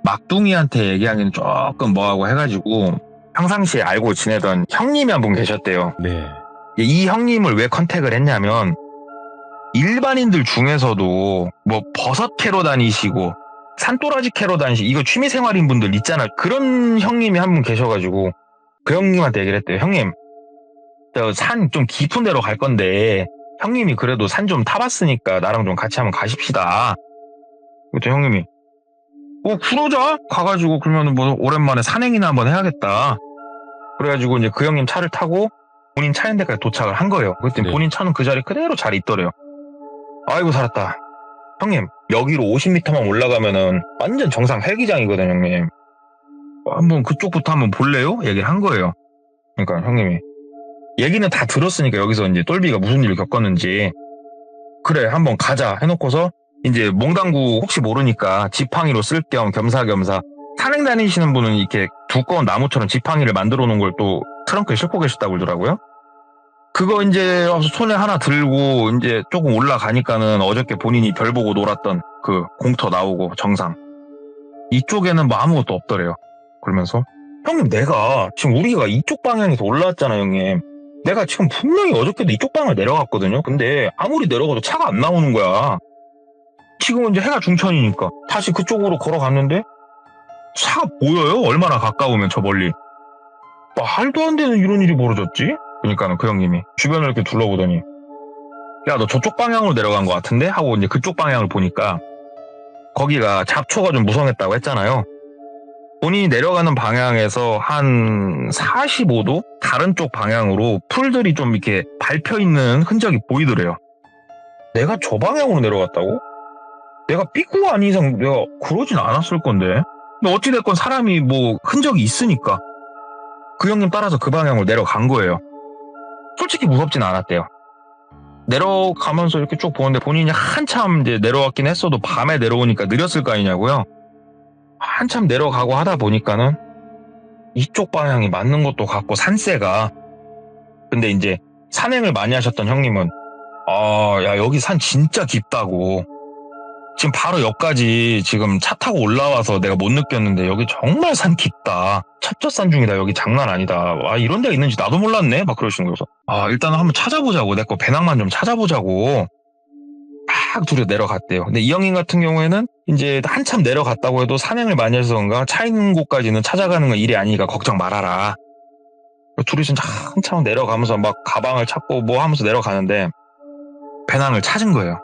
막둥이한테 얘기하기는 조금 뭐하고 해가지고 평상시에 알고 지내던 형님이 한 분 계셨대요. 네. 이 형님을 왜 컨택을 했냐면 일반인들 중에서도 뭐 버섯 캐러 다니시고 산도라지 캐러 다니시고 이거 취미생활인 분들 있잖아요. 그런 형님이 한 분 계셔가지고 그 형님한테 얘기를 했대요. 형님 저 산 좀 깊은 데로 갈 건데 형님이 그래도 산 좀 타봤으니까 나랑 좀 같이 한번 가십시다. 그때 형님이 그러자. 가가지고 그러면 뭐 오랜만에 산행이나 한번 해야겠다. 그래가지고 이제 그 형님 차를 타고 본인 차 있는 데까지 도착을 한 거예요. 그랬더니 네. 본인 차는 그 자리 그대로 잘 있더래요. 아이고 살았다. 형님 여기로 50m만 올라가면은 완전 정상 헬기장이거든요 형님. 한번 그쪽부터 한번 볼래요? 얘기를 한 거예요. 그러니까 형님이 얘기는 다 들었으니까 여기서 이제 똘비가 무슨 일을 겪었는지 그래 한번 가자 해놓고서 이제 몽당구 혹시 모르니까 지팡이로 쓸 겸 겸사겸사 산행 다니시는 분은 이렇게 두꺼운 나무처럼 지팡이를 만들어 놓은 걸 또 트렁크에 싣고 계셨다고 그러더라고요. 그거 이제 손에 하나 들고 이제 조금 올라가니까는 어저께 본인이 별 보고 놀았던 그 공터 나오고 정상 이쪽에는 뭐 아무것도 없더래요. 그러면서 형님, 내가 지금 우리가 이쪽 방향에서 올라왔잖아요, 형님. 내가 지금 분명히 어저께도 이쪽 방향을 내려갔거든요. 근데 아무리 내려가도 차가 안 나오는 거야. 지금은 이제 해가 중천이니까 다시 그쪽으로 걸어갔는데 차가 보여요? 얼마나 가까우면 저 멀리. 말도 안 되는 이런 일이 벌어졌지? 그러니까는 그 형님이 주변을 이렇게 둘러보더니 야, 너 저쪽 방향으로 내려간 것 같은데? 하고 이제 그쪽 방향을 보니까 거기가 잡초가 좀 무성했다고 했잖아요. 본인이 내려가는 방향에서 한 45도 다른 쪽 방향으로 풀들이 좀 이렇게 밟혀있는 흔적이 보이더래요. 내가 저 방향으로 내려갔다고? 내가 삐꾸가 아닌 이상 내가 그러진 않았을 건데. 근데 어찌됐건 사람이 뭐 흔적이 있으니까 그 형님 따라서 그 방향으로 내려간 거예요. 솔직히 무섭진 않았대요. 내려가면서 이렇게 쭉 보는데 본인이 한참 이제 내려왔긴 했어도 밤에 내려오니까 느렸을 거 아니냐고요. 한참 내려가고 하다 보니까는 이쪽 방향이 맞는 것도 같고 산세가. 근데 이제 산행을 많이 하셨던 형님은 야, 여기 산 진짜 깊다고. 지금 바로 옆까지 지금 차 타고 올라와서 내가 못 느꼈는데 여기 정말 산 깊다. 첩첩산 중이다. 여기 장난 아니다. 이런 데가 있는지 나도 몰랐네. 막 그러시는 거여서 일단은 한번 찾아보자고. 내 거 배낭만 좀 찾아보자고. 막 둘이 내려갔대요. 근데 이 형님 같은 경우에는 이제 한참 내려갔다고 해도 산행을 많이 해서 그런가 차 있는 곳까지는 찾아가는 건 일이 아니니까 걱정 말아라. 둘이 진짜 한참 내려가면서 막 가방을 찾고 뭐 하면서 내려가는데 배낭을 찾은 거예요.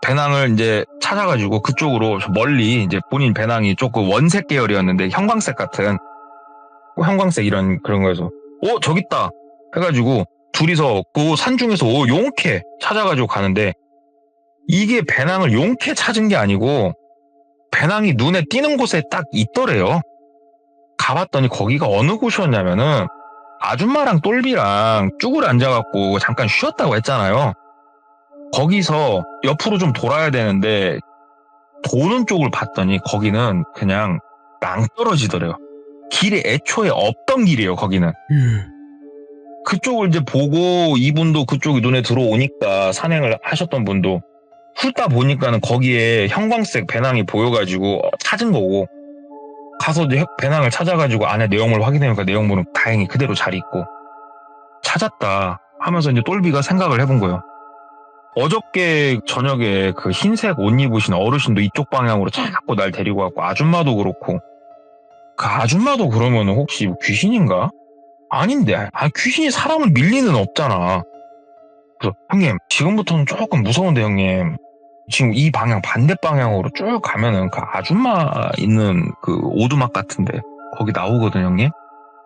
배낭을 이제 찾아가지고 그쪽으로 멀리 이제 본인 배낭이 조금 원색 계열이었는데 형광색 같은 형광색 이런 그런 거에서 저기 있다 해가지고 둘이서 그 산 중에서 용케 찾아가지고 가는데 이게 배낭을 용케 찾은 게 아니고 배낭이 눈에 띄는 곳에 딱 있더래요. 가봤더니 거기가 어느 곳이었냐면은 아줌마랑 똘비랑 쭈그려 앉아갖고 잠깐 쉬었다고 했잖아요. 거기서 옆으로 좀 돌아야 되는데 도는 쪽을 봤더니 거기는 그냥 낭떠러지더래요. 길에 애초에 없던 길이에요. 거기는. 그쪽을 이제 보고 이분도 그쪽이 눈에 들어오니까 산행을 하셨던 분도 훑다 보니까는 거기에 형광색 배낭이 보여가지고 찾은 거고 가서 이제 배낭을 찾아가지고 안에 내용물을 확인해보니까 내용물은 다행히 그대로 잘 있고 찾았다 하면서 이제 똘비가 생각을 해본 거예요. 어저께 저녁에 그 흰색 옷 입으신 어르신도 이쪽 방향으로 자꾸 날 데리고 왔고 아줌마도 그렇고 그 아줌마도 그러면 혹시 귀신인가? 아닌데 귀신이 사람을 밀 리는 없잖아. 그래서 형님 지금부터는 조금 무서운데 형님 지금 이 방향 반대 방향으로 쭉 가면은 그 아줌마 있는 그 오두막 같은데 거기 나오거든 형님.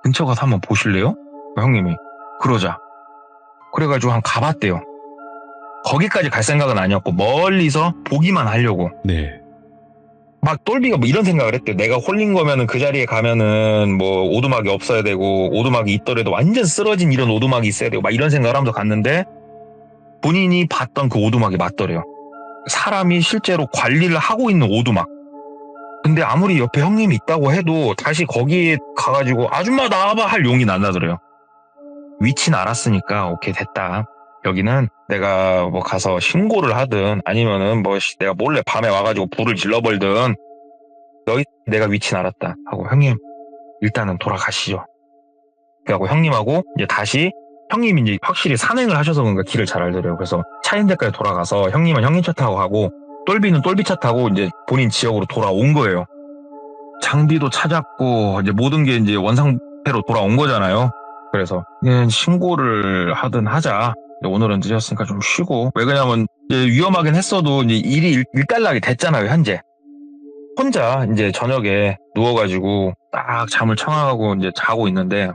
근처 가서 한번 보실래요? 형님이 그러자. 그래가지고 한 가봤대요. 거기까지 갈 생각은 아니었고 멀리서 보기만 하려고. 네. 막 똘비가 뭐 이런 생각을 했대요. 내가 홀린 거면은 그 자리에 가면은 뭐 오두막이 없어야 되고 오두막이 있더라도 완전 쓰러진 이런 오두막이 있어야 되고 막 이런 생각을 하면서 갔는데 본인이 봤던 그 오두막이 맞더래요. 사람이 실제로 관리를 하고 있는 오두막. 근데 아무리 옆에 형님이 있다고 해도 다시 거기에 가가지고 아줌마 나와봐 할 용이 안 나더래요. 위치는 알았으니까 오케이 됐다. 여기는 내가 뭐 가서 신고를 하든 아니면은 뭐 내가 몰래 밤에 와가지고 불을 질러버리든 여기 내가 위치는 알았다 하고 형님 일단은 돌아가시죠. 그래갖고 형님하고 이제 다시 형님이 이제 확실히 산행을 하셔서 그런가 길을 잘 알더래요. 그래서 차 있는 데까지 돌아가서 형님은 형님 차 타고 가고 똘비는 똘비 차 타고 이제 본인 지역으로 돌아온 거예요. 장비도 찾았고 이제 모든 게 이제 원상태로 돌아온 거잖아요. 그래서 신고를 하든 하자. 오늘은 늦었으니까 좀 쉬고. 왜 그러냐면 이제 위험하긴 했어도 이제 일이 일단락이 됐잖아요. 현재 혼자 이제 저녁에 누워가지고 딱 잠을 청하고 이제 자고 있는데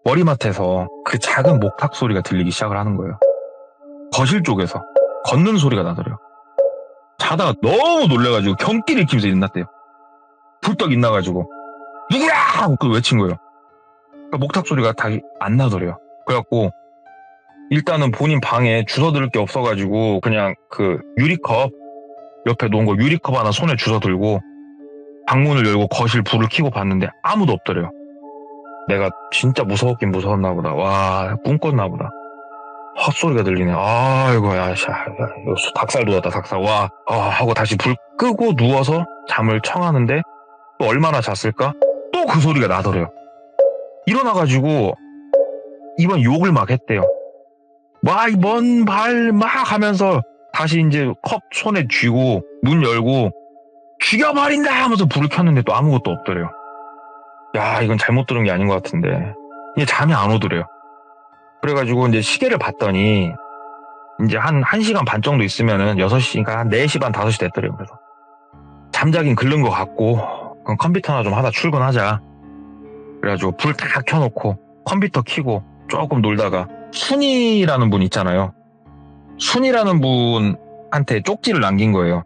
머리맡에서 그 작은 목탁 소리가 들리기 시작을 하는 거예요. 거실 쪽에서 걷는 소리가 나더래요. 자다가 너무 놀래가지고 경기를 키면서 일어났대요. 불떡 일어나가지고 누구야! 하고 그 외친 거예요. 그러니까 목탁 소리가 다시 안 나더래요. 그래갖고 일단은 본인 방에 주워들 게 없어가지고 그냥 그 유리컵 옆에 놓은 거 유리컵 하나 손에 주워들고 방문을 열고 거실 불을 켜고 봤는데 아무도 없더래요. 내가 진짜 무서웠긴 무서웠나 보다. 와, 꿈꿨나 보다. 헛소리가 들리네. 아이고, 야, 닭살 돋았다, 닭살. 와, 하고 다시 불 끄고 누워서 잠을 청하는데 또 얼마나 잤을까? 또 또 그 소리가 나더래요. 일어나가지고 이번 욕을 막 했대요. 막 먼 발 막 하면서 다시 이제 컵 손에 쥐고 문 열고 죽여버린다 하면서 불을 켰는데 또 아무것도 없더래요. 야, 이건 잘못 들은 게 아닌 것 같은데. 이게 잠이 안 오더래요. 그래가지고 이제 시계를 봤더니 이제 한 1시간 반 정도 있으면은 6시니까 한 4시 반 5시 됐더래요. 그래서 잠자긴 긁는 것 같고 그럼 컴퓨터나 좀 하다 출근하자. 그래가지고 불 다 켜놓고 컴퓨터 켜고 조금 놀다가 순이라는 분 있잖아요. 순이라는 분한테 쪽지를 남긴 거예요.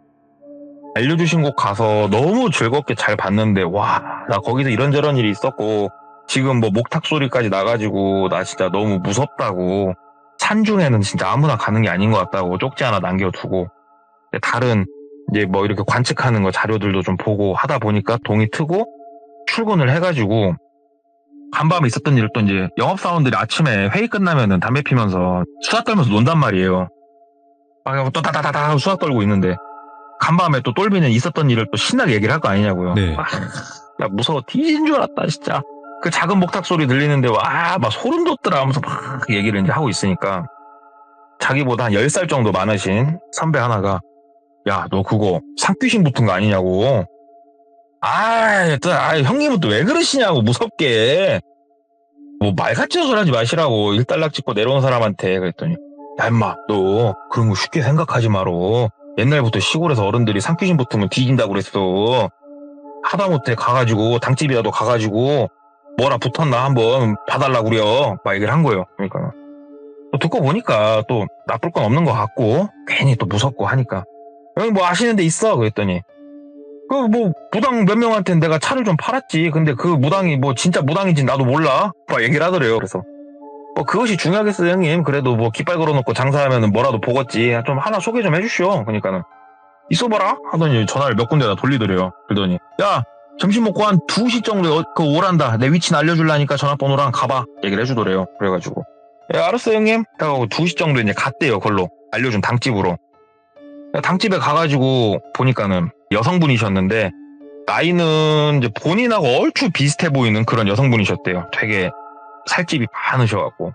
알려주신 곳 가서 너무 즐겁게 잘 봤는데 와, 나 거기서 이런저런 일이 있었고 지금 뭐 목탁 소리까지 나가지고 나 진짜 너무 무섭다고, 산중에는 진짜 아무나 가는 게 아닌 것 같다고 쪽지 하나 남겨두고, 다른 이제 뭐 이렇게 관측하는 거 자료들도 좀 보고 하다 보니까 동이 트고 출근을 해가지고 간밤에 있었던 일을 또 이제 영업사원들이 아침에 회의 끝나면은 담배 피면서 수다 떨면서 논단 말이에요. 막 또 다다다다 수다 떨고 있는데 간밤에 또 똘비는 있었던 일을 또 신나게 얘기를 할 거 아니냐고요. 네. 나 무서워 뒤진 줄 알았다 진짜. 그 작은 목탁 소리 들리는데 와, 막 소름 돋더라 하면서 막 얘기를 이제 하고 있으니까 자기보다 한 10살 정도 많으신 선배 하나가 야, 너 그거 산귀신 붙은 거 아니냐고. 형님은 또 왜 그러시냐고, 무섭게. 뭐 말 같지도 소리 하지 마시라고, 일단락 찍고 내려온 사람한테. 그랬더니 야 임마, 너 그런 거 쉽게 생각하지 마로. 옛날부터 시골에서 어른들이 산귀신 붙으면 뒤진다고 그랬어. 하다못해 가가지고 당집이라도 가가지고 뭐라 붙었나 한번 봐달라고 그래요. 막 얘기를 한 거예요. 그러니까 또 듣고 보니까 또 나쁠 건 없는 것 같고 괜히 또 무섭고 하니까 여기 뭐 아시는 데 있어? 그랬더니 그 뭐 무당 몇 명한테는 내가 차를 좀 팔았지. 근데 그 무당이 뭐 진짜 무당인지 나도 몰라. 막 얘기를 하더래요. 그래서 뭐 그것이 중요하겠어요 형님. 그래도 뭐 깃발 걸어놓고 장사하면은 뭐라도 보겠지. 좀 하나 소개 좀 해주시오. 그러니까는 있어봐라 하더니 전화를 몇 군데나 돌리더래요. 그러더니 야, 점심 먹고 한 2시 정도에 그 오란다. 내 위치는 알려줄라니까 전화번호랑 가봐. 얘기를 해주더래요. 그래가지고 알았어 형님 하고 2시 정도에 이제 갔대요. 그걸로 알려준 당집으로. 당집에 가가지고 보니까는 여성분이셨는데 나이는 이제 본인하고 얼추 비슷해 보이는 그런 여성분이셨대요. 되게 살집이 많으셔갖고.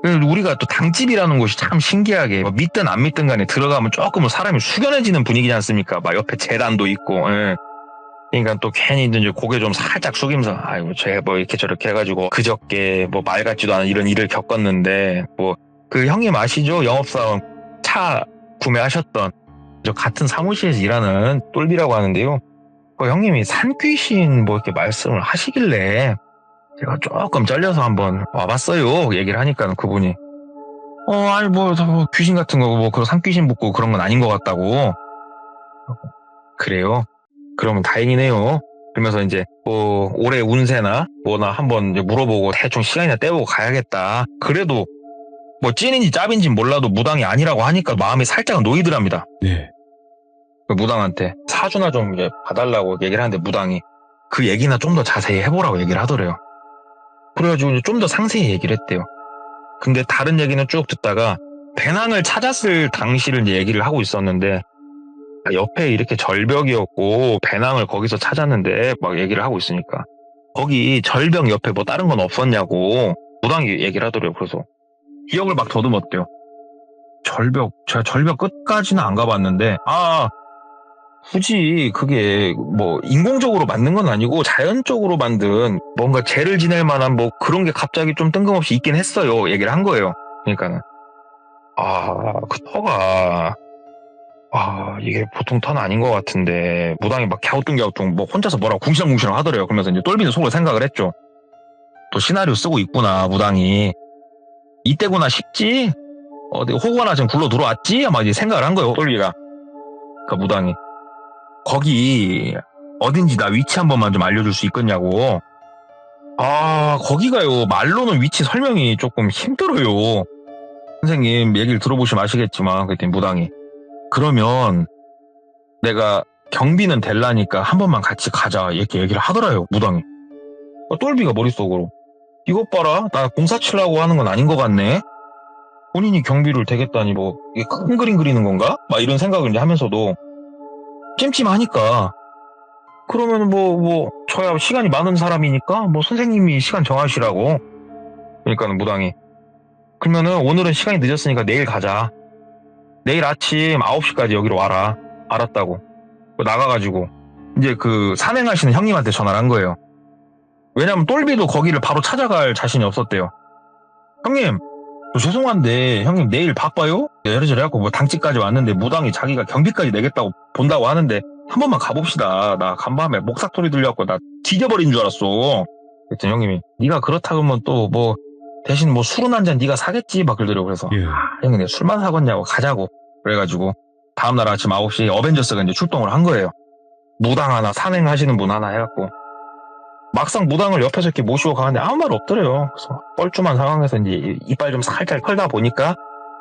우리가 또 당집이라는 곳이 참 신기하게 뭐 믿든 안 믿든 간에 들어가면 조금은 사람이 숙연해지는 분위기지 않습니까? 막 옆에 재단도 있고. 예. 그러니까 또 괜히 이제 고개 좀 살짝 숙이면서 아이고 쟤 뭐 이렇게 저렇게 해가지고 그저께 뭐 말 같지도 않은 이런 일을 겪었는데 뭐 그 형님 아시죠? 영업사원 차 구매하셨던 저 같은 사무실에서 일하는 똘비라고 하는데요. 그 형님이 산귀신 뭐 이렇게 말씀을 하시길래 제가 조금 잘려서 한번 와봤어요. 얘기를 하니까 그분이 아니 뭐 귀신 같은 거 뭐 그런 산귀신 붙고 그런 건 아닌 것 같다고. 그래요? 그러면 다행이네요. 그러면서 이제 뭐 올해 운세나 뭐나 한번 이제 물어보고 대충 시간이나 때우고 가야겠다. 그래도 뭐 찐인지 짭인지 몰라도 무당이 아니라고 하니까 마음이 살짝은 놓이더랍니다. 네. 그 무당한테 사주나 좀 이제 봐달라고 얘기를 하는데 무당이 그 얘기나 좀 더 자세히 해보라고 얘기를 하더래요. 그래가지고 좀 더 상세히 얘기를 했대요. 근데 다른 얘기는 쭉 듣다가 배낭을 찾았을 당시를 이제 얘기를 하고 있었는데 옆에 이렇게 절벽이었고 배낭을 거기서 찾았는데 막 얘기를 하고 있으니까 거기 절벽 옆에 뭐 다른 건 없었냐고 무당이 얘기를 하더래요. 그래서 기억을 막 더듬었대요. 제가 절벽 끝까지는 안 가봤는데 굳이 그게 뭐 인공적으로 만든 건 아니고 자연적으로 만든 뭔가 죄를 지낼 만한 뭐 그런 게 갑자기 좀 뜬금없이 있긴 했어요. 얘기를 한 거예요. 그러니까는 그 터가 이게 보통 터는 아닌 것 같은데 무당이 막 갸우뚱갸우뚱 뭐 혼자서 뭐라고 궁시렁궁시렁 하더래요. 그러면서 이제 똘비는 속으로 생각을 했죠. 또 시나리오 쓰고 있구나 무당이. 이때구나 싶지? 내가 호구 하나 지금 굴러 들어왔지? 막 이제 생각을 한 거예요. 똘비가. 그 무당이 거기 어딘지 나 위치 한 번만 좀 알려줄 수 있겠냐고. 거기가요 말로는 위치 설명이 조금 힘들어요. 선생님 얘기를 들어보시면 아시겠지만 그랬더니 무당이 그러면 내가 경비는 될라니까 한 번만 같이 가자 이렇게 얘기를 하더라요. 무당이. 똘비가 머릿속으로 이것 봐라 나 공사 치려고 하는 건 아닌 것 같네. 본인이 경비를 대겠다니 뭐 이게 큰 그림 그리는 건가? 막 이런 생각을 이제 하면서도 찜찜하니까 그러면 뭐 저야 시간이 많은 사람이니까 뭐 선생님이 시간 정하시라고. 그러니까는 무당이 그러면은 오늘은 시간이 늦었으니까 내일 가자. 내일 아침 9시까지 여기로 와라. 알았다고. 나가가지고 이제 그 산행하시는 형님한테 전화를 한 거예요. 왜냐면 똘비도 거기를 바로 찾아갈 자신이 없었대요. 형님, 저 죄송한데 형님 내일 바빠요? 이래저래 해갖고 뭐 당직까지 왔는데 무당이 자기가 경비까지 내겠다고 본다고 하는데 한 번만 가봅시다. 나 간밤에 목삭 소리 들려갖고 나 뒤져버린 줄 알았어. 그랬더니 형님이 네가 그렇다 그러면 또 뭐 대신 뭐 술은 한 잔 네가 사겠지 막 그러더라고. 그래서 예. 형님 내가 술만 사겠냐고 가자고. 그래가지고 다음날 아침 9시 어벤져스가 이제 출동을 한 거예요. 무당 하나 산행하시는 분 하나 해갖고 막상 무당을 옆에서 이렇게 모시고 가는데 아무 말 없더래요. 그래서 뻘쭘한 상황에서 이제 이빨 좀 살짝 털다 보니까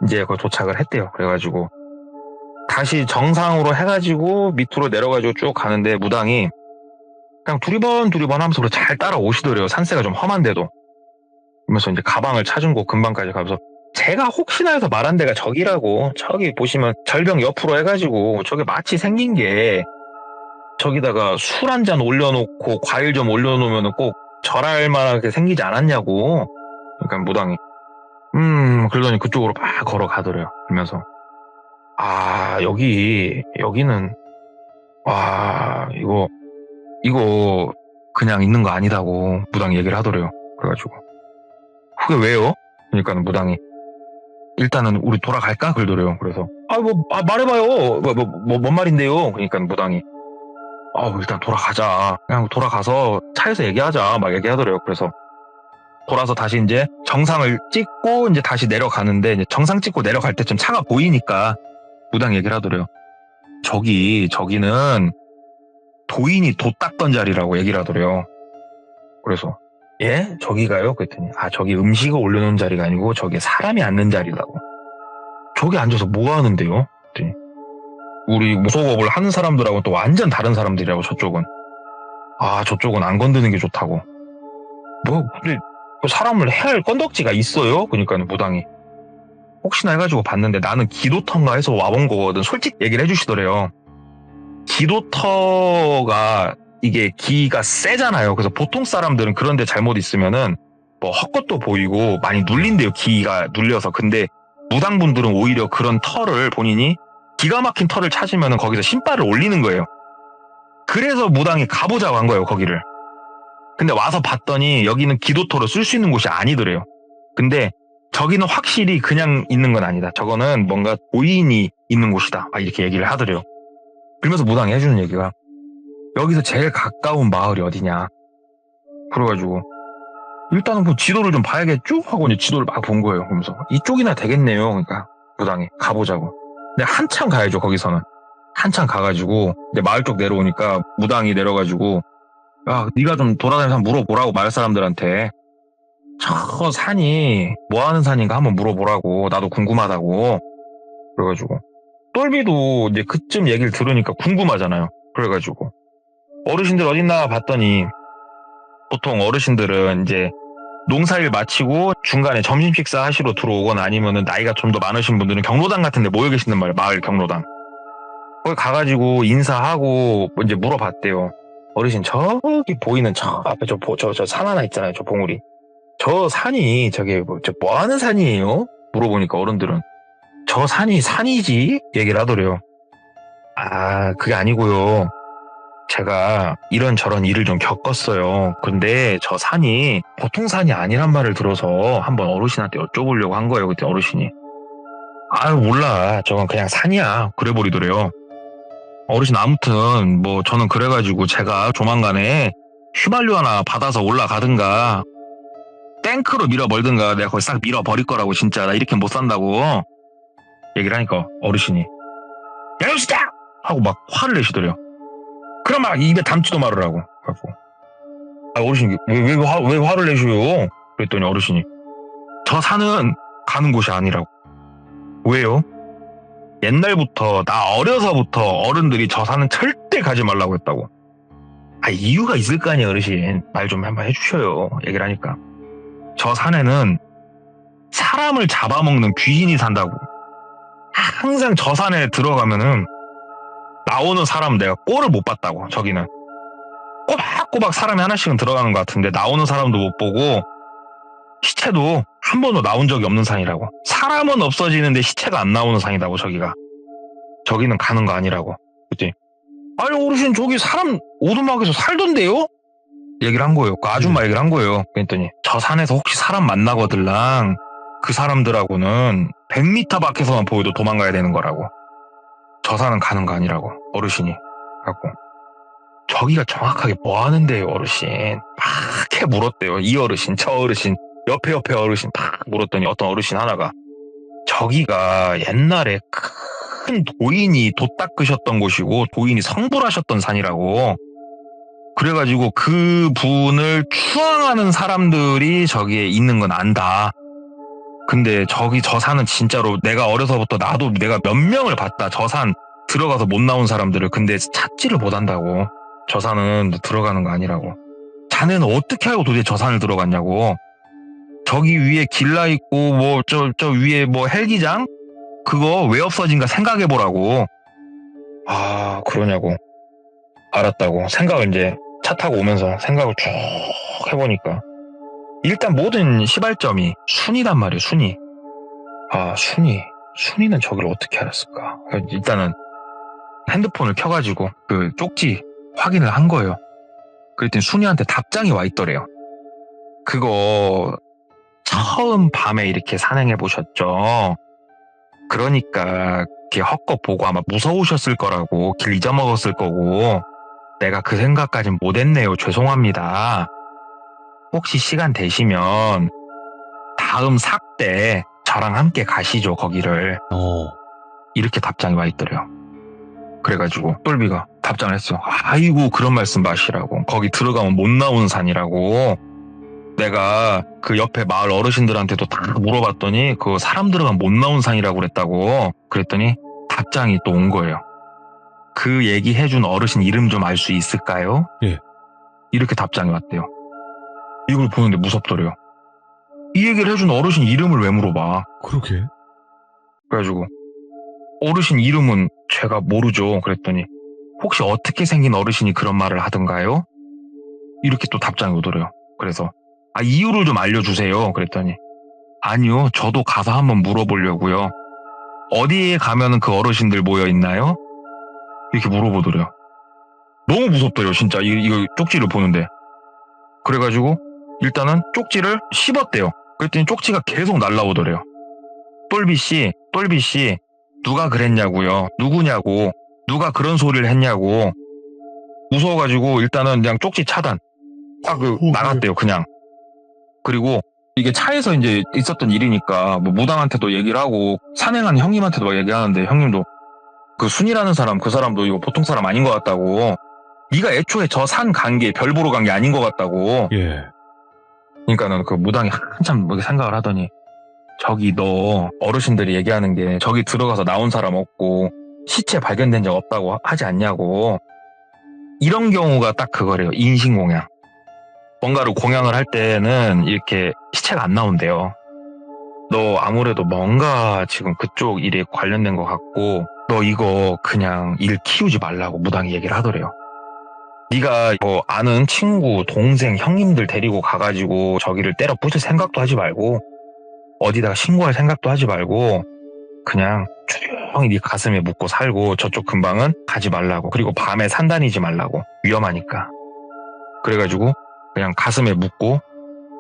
이제 거기 도착을 했대요. 그래가지고 다시 정상으로 해가지고 밑으로 내려가지고 쭉 가는데 무당이 그냥 두리번 하면서 잘 따라오시더래요. 산세가 좀 험한데도. 그러면서 이제 가방을 찾은 곳 근방까지 가면서 제가 혹시나 해서 말한 데가 저기라고. 저기 보시면 절벽 옆으로 해가지고 저게 마치 생긴 게 저기다가 술 한 잔 올려놓고 과일 좀 올려놓으면 꼭 절할 만하게 생기지 않았냐고. 그러니까 무당이 그러더니 그쪽으로 막 걸어가더래요. 그러면서 여기는 와 이거 그냥 있는 거 아니다고 무당이 얘기를 하더래요. 그래가지고 그게 왜요? 그러니까는 무당이 일단은 우리 돌아갈까? 그러더래요. 그래서 말해봐요. 뭔 말인데요? 그러니까 무당이 일단 돌아가자. 그냥 돌아가서 차에서 얘기하자. 막 얘기하더래요. 그래서 돌아서 다시 이제 정상을 찍고 이제 다시 내려가는데 이제 정상 찍고 내려갈 때쯤 차가 보이니까 무당 얘기를 하더래요. 저기는 도인이 돛 닦던 자리라고 얘기를 하더래요. 그래서 예? 저기가요? 그랬더니 저기 음식을 올려놓은 자리가 아니고 저기 사람이 앉는 자리라고. 저기 앉아서 뭐 하는데요? 그랬더니 우리 무속업을 하는 사람들하고 또 완전 다른 사람들이라고. 저쪽은 저쪽은 안 건드는 게 좋다고. 근데 사람을 해야 할 건덕지가 있어요? 그러니까 무당이 혹시나 해가지고 봤는데 나는 기도터인가 해서 와본 거거든. 솔직히 얘기를 해주시더래요. 기도터가 이게 기가 세잖아요. 그래서 보통 사람들은 그런데 잘못 있으면은 뭐 헛것도 보이고 많이 눌린대요. 기가 눌려서. 근데 무당분들은 오히려 그런 터를 본인이 기가 막힌 터를 찾으면은 거기서 신발을 올리는 거예요. 그래서 무당이 가보자고 한 거예요. 거기를. 근데 와서 봤더니 여기는 기도터로 쓸 수 있는 곳이 아니더래요. 근데 저기는 확실히 그냥 있는 건 아니다. 저거는 뭔가 도인이 있는 곳이다. 막 이렇게 얘기를 하더래요. 그러면서 무당이 해주는 얘기가 여기서 제일 가까운 마을이 어디냐. 그래가지고 일단은 뭐 지도를 좀 봐야겠죠? 하고 이제 지도를 막 본 거예요. 그러면서 이쪽이나 되겠네요. 그러니까 무당이 가보자고. 근데 한참 가야죠. 거기서는. 한참 가가지고 이제 마을 쪽 내려오니까 무당이 내려가지고 네가 좀 돌아다니면서 물어보라고 마을 사람들한테. 저 산이 뭐 하는 산인가 한번 물어보라고. 나도 궁금하다고. 그래가지고 똘비도 이제 그쯤 얘기를 들으니까 궁금하잖아요. 그래가지고 어르신들 어딨나 봤더니 보통 어르신들은 이제 농사일 마치고 중간에 점심 식사 하시러 들어오거나 아니면은 나이가 좀 더 많으신 분들은 경로당 같은 데 모여 계시는 말이에요. 마을 경로당. 거기 가가지고 인사하고 이제 물어봤대요. 어르신 저기 보이는 저 앞에 저 산 하나 있잖아요. 저 봉우리. 저 산이 저게 뭐 하는 산이에요? 물어보니까 어른들은 저 산이 산이지? 얘기를 하더래요. 그게 아니고요. 제가 이런저런 일을 좀 겪었어요. 근데 저 산이 보통 산이 아니란 말을 들어서 한번 어르신한테 여쭤보려고 한 거예요. 그때 어르신이 몰라. 저건 그냥 산이야. 그래 버리더래요. 어르신 아무튼 뭐 저는 그래가지고 제가 조만간에 휘발유 하나 받아서 올라가든가 탱크로 밀어버리든가 내가 거기 싹 밀어버릴 거라고. 진짜 나 이렇게 못 산다고 얘기를 하니까 어르신이 야 진짜! 하고 막 화를 내시더래요. 그럼 막 입에 담지도 말으라고. 어르신이 왜 화를 내셔요? 그랬더니 어르신이 저 산은 가는 곳이 아니라고. 왜요? 옛날부터 나 어려서부터 어른들이 저 산은 절대 가지 말라고 했다고. 이유가 있을 거 아니에요. 어르신 말 좀 한번 해주셔요. 얘기를 하니까 저 산에는 사람을 잡아먹는 귀신이 산다고. 항상 저 산에 들어가면은 나오는 사람 내가 꼴을 못 봤다고. 저기는 꼬박꼬박 사람이 하나씩은 들어가는 것 같은데 나오는 사람도 못 보고 시체도 한 번도 나온 적이 없는 산이라고. 사람은 없어지는데 시체가 안 나오는 산이라고 저기가. 저기는 가는 거 아니라고. 그치? 아니 어르신 저기 사람 오두막에서 살던데요? 얘기를 한 거예요. 그 아줌마 얘기를 한 거예요. 그랬더니 저 산에서 혹시 사람 만나거들랑 그 사람들하고는 100m 밖에서만 보여도 도망가야 되는 거라고. 저 산은 가는 거 아니라고. 어르신이 갖고. 저기가 정확하게 뭐 하는데요 어르신. 막 이렇게 물었대요. 이 어르신 저 어르신 옆에 어르신 막 물었더니 어떤 어르신 하나가 저기가 옛날에 큰 도인이 돛 닦으셨던 곳이고 도인이 성불하셨던 산이라고. 그래가지고 그 분을 추앙하는 사람들이 저기에 있는 건 안다. 근데 저기 저 산은 진짜로 내가 어려서부터 나도 내가 몇 명을 봤다. 저 산 들어가서 못 나온 사람들을. 근데 찾지를 못한다고. 저 산은 들어가는 거 아니라고. 자네는 어떻게 알고 도대체 저 산을 들어갔냐고. 저기 위에 길라 있고 뭐 저 위에 뭐 헬기장 그거 왜 없어진가 생각해보라고. 아 그러냐고. 알았다고. 생각을 이제 차 타고 오면서 생각을 쭉 해보니까 일단 모든 시발점이 순이란 말이에요. 순이. 아 순이는 저기를 어떻게 알았을까. 일단은 핸드폰을 켜가지고 그 쪽지 확인을 한 거예요. 그랬더니 순이한테 답장이 와 있더래요. 그거 처음 밤에 이렇게 산행해 보셨죠? 그러니까 이렇게 헛것 보고 아마 무서우셨을 거라고. 길 잊어먹었을 거고. 내가 그 생각까진 못했네요. 죄송합니다. 혹시 시간 되시면 다음 삭 때 저랑 함께 가시죠 거기를. 이렇게 답장이 와 있더래요. 그래가지고 똘비가 답장을 했어요. 아이고 그런 말씀 마시라고. 거기 들어가면 못 나오는 산이라고. 내가 그 옆에 마을 어르신들한테도 다 물어봤더니 그 사람 들어가면 못 나오는 산이라고 그랬다고. 그랬더니 답장이 또 온 거예요. 그 얘기해준 어르신 이름 좀 알 수 있을까요? 예. 이렇게 답장이 왔대요. 이걸 보는데 무섭더래요. 이 얘기를 해준 어르신 이름을 왜 물어봐. 그러게. 그래가지고 어르신 이름은 제가 모르죠. 그랬더니 혹시 어떻게 생긴 어르신이 그런 말을 하던가요? 이렇게 또 답장이 오더래요. 그래서 이유를 좀 알려주세요. 그랬더니 아니요. 저도 가서 한번 물어보려고요. 어디에 가면은 그 어르신들 모여 있나요? 이렇게 물어보더래요. 너무 무섭더래요. 진짜 이거 쪽지를 보는데. 그래가지고 일단은 쪽지를 씹었대요. 그랬더니 쪽지가 계속 날라오더래요. 똘비씨 누가 그랬냐고요. 누구냐고. 누가 그런 소리를 했냐고. 무서워가지고 일단은 그냥 쪽지 차단. 딱 나갔대요. 그냥. 그리고 이게 차에서 이제 있었던 일이니까 뭐 무당한테도 얘기를 하고 산행하는 형님한테도 막 얘기하는데 형님도 그 순이라는 사람 그 사람도 이거 보통 사람 아닌 것 같다고. 네가 애초에 저 산 간 게 별 보러 간 게 아닌 것 같다고. 예. 그러니까는 그 무당이 한참 뭐 생각을 하더니 저기 너 어르신들이 얘기하는 게 저기 들어가서 나온 사람 없고 시체 발견된 적 없다고 하지 않냐고. 이런 경우가 딱 그거래요. 인신공양. 뭔가를 공양을 할 때는 이렇게 시체가 안 나온대요. 너 아무래도 뭔가 지금 그쪽 일에 관련된 것 같고 너 이거 그냥 일 키우지 말라고 무당이 얘기를 하더래요. 네가 뭐 아는 친구, 동생, 형님들 데리고 가가지고 저기를 때려 부술 생각도 하지 말고 어디다가 신고할 생각도 하지 말고 그냥 조용히 네 가슴에 묻고 살고 저쪽 근방은 가지 말라고. 그리고 밤에 산 다니지 말라고. 위험하니까. 그래가지고 그냥 가슴에 묻고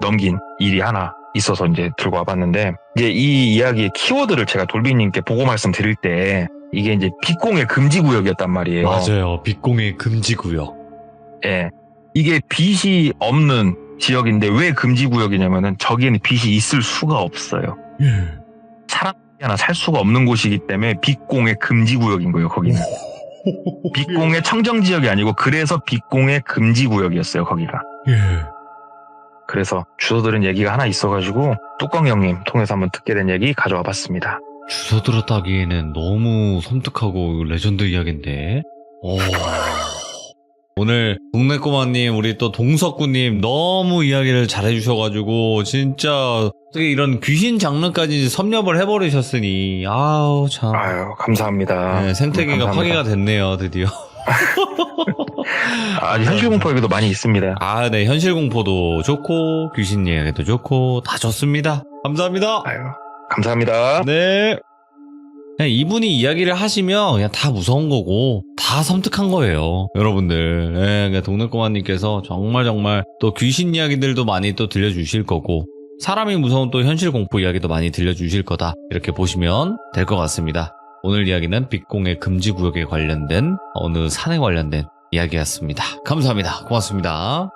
넘긴 일이 하나 있어서 이제 들고 와봤는데 이제 이 이야기의 키워드를 제가 돌비님께 보고 말씀드릴 때 이게 이제 빛공의 금지구역이었단 말이에요. 맞아요. 빛공의 금지구역. 예. 이게 빛이 없는 지역인데 왜 금지구역이냐면은 저기에는 빛이 있을 수가 없어요. 예. 사람이 하나 살 수가 없는 곳이기 때문에 빛공의 금지구역인 거예요. 거기는. 빛공의 청정지역이 아니고 그래서 빛공의 금지구역이었어요. 거기가. 예. 그래서 주워 들은 얘기가 하나 있어가지고 뚜껑 형님 통해서 한번 듣게 된 얘기 가져와 봤습니다. 주워 들었다기에는 너무 섬뜩하고 레전드 이야기인데. 오늘 동네꼬마님 우리 또 동석구님 너무 이야기를 잘해주셔가지고 진짜 어떻게 이런 귀신 장르까지 섭렵을 해버리셨으니 아우 참. 아유 감사합니다. 네, 생태계가 감사합니다. 파괴가 됐네요 드디어. 현실 공포 얘기도 많이 있습니다. 아, 네. 현실 공포도 좋고, 귀신 이야기도 좋고, 다 좋습니다. 감사합니다. 아유, 감사합니다. 네. 그냥 이분이 이야기를 하시면 그냥 다 무서운 거고, 다 섬뜩한 거예요. 여러분들. 네, 그러니까 동네꼬마님께서 정말 또 귀신 이야기들도 많이 또 들려주실 거고, 사람이 무서운 또 현실 공포 이야기도 많이 들려주실 거다. 이렇게 보시면 될 것 같습니다. 오늘 이야기는 빛공의 금지구역에 관련된 어느 산에 관련된 이야기였습니다. 감사합니다. 고맙습니다.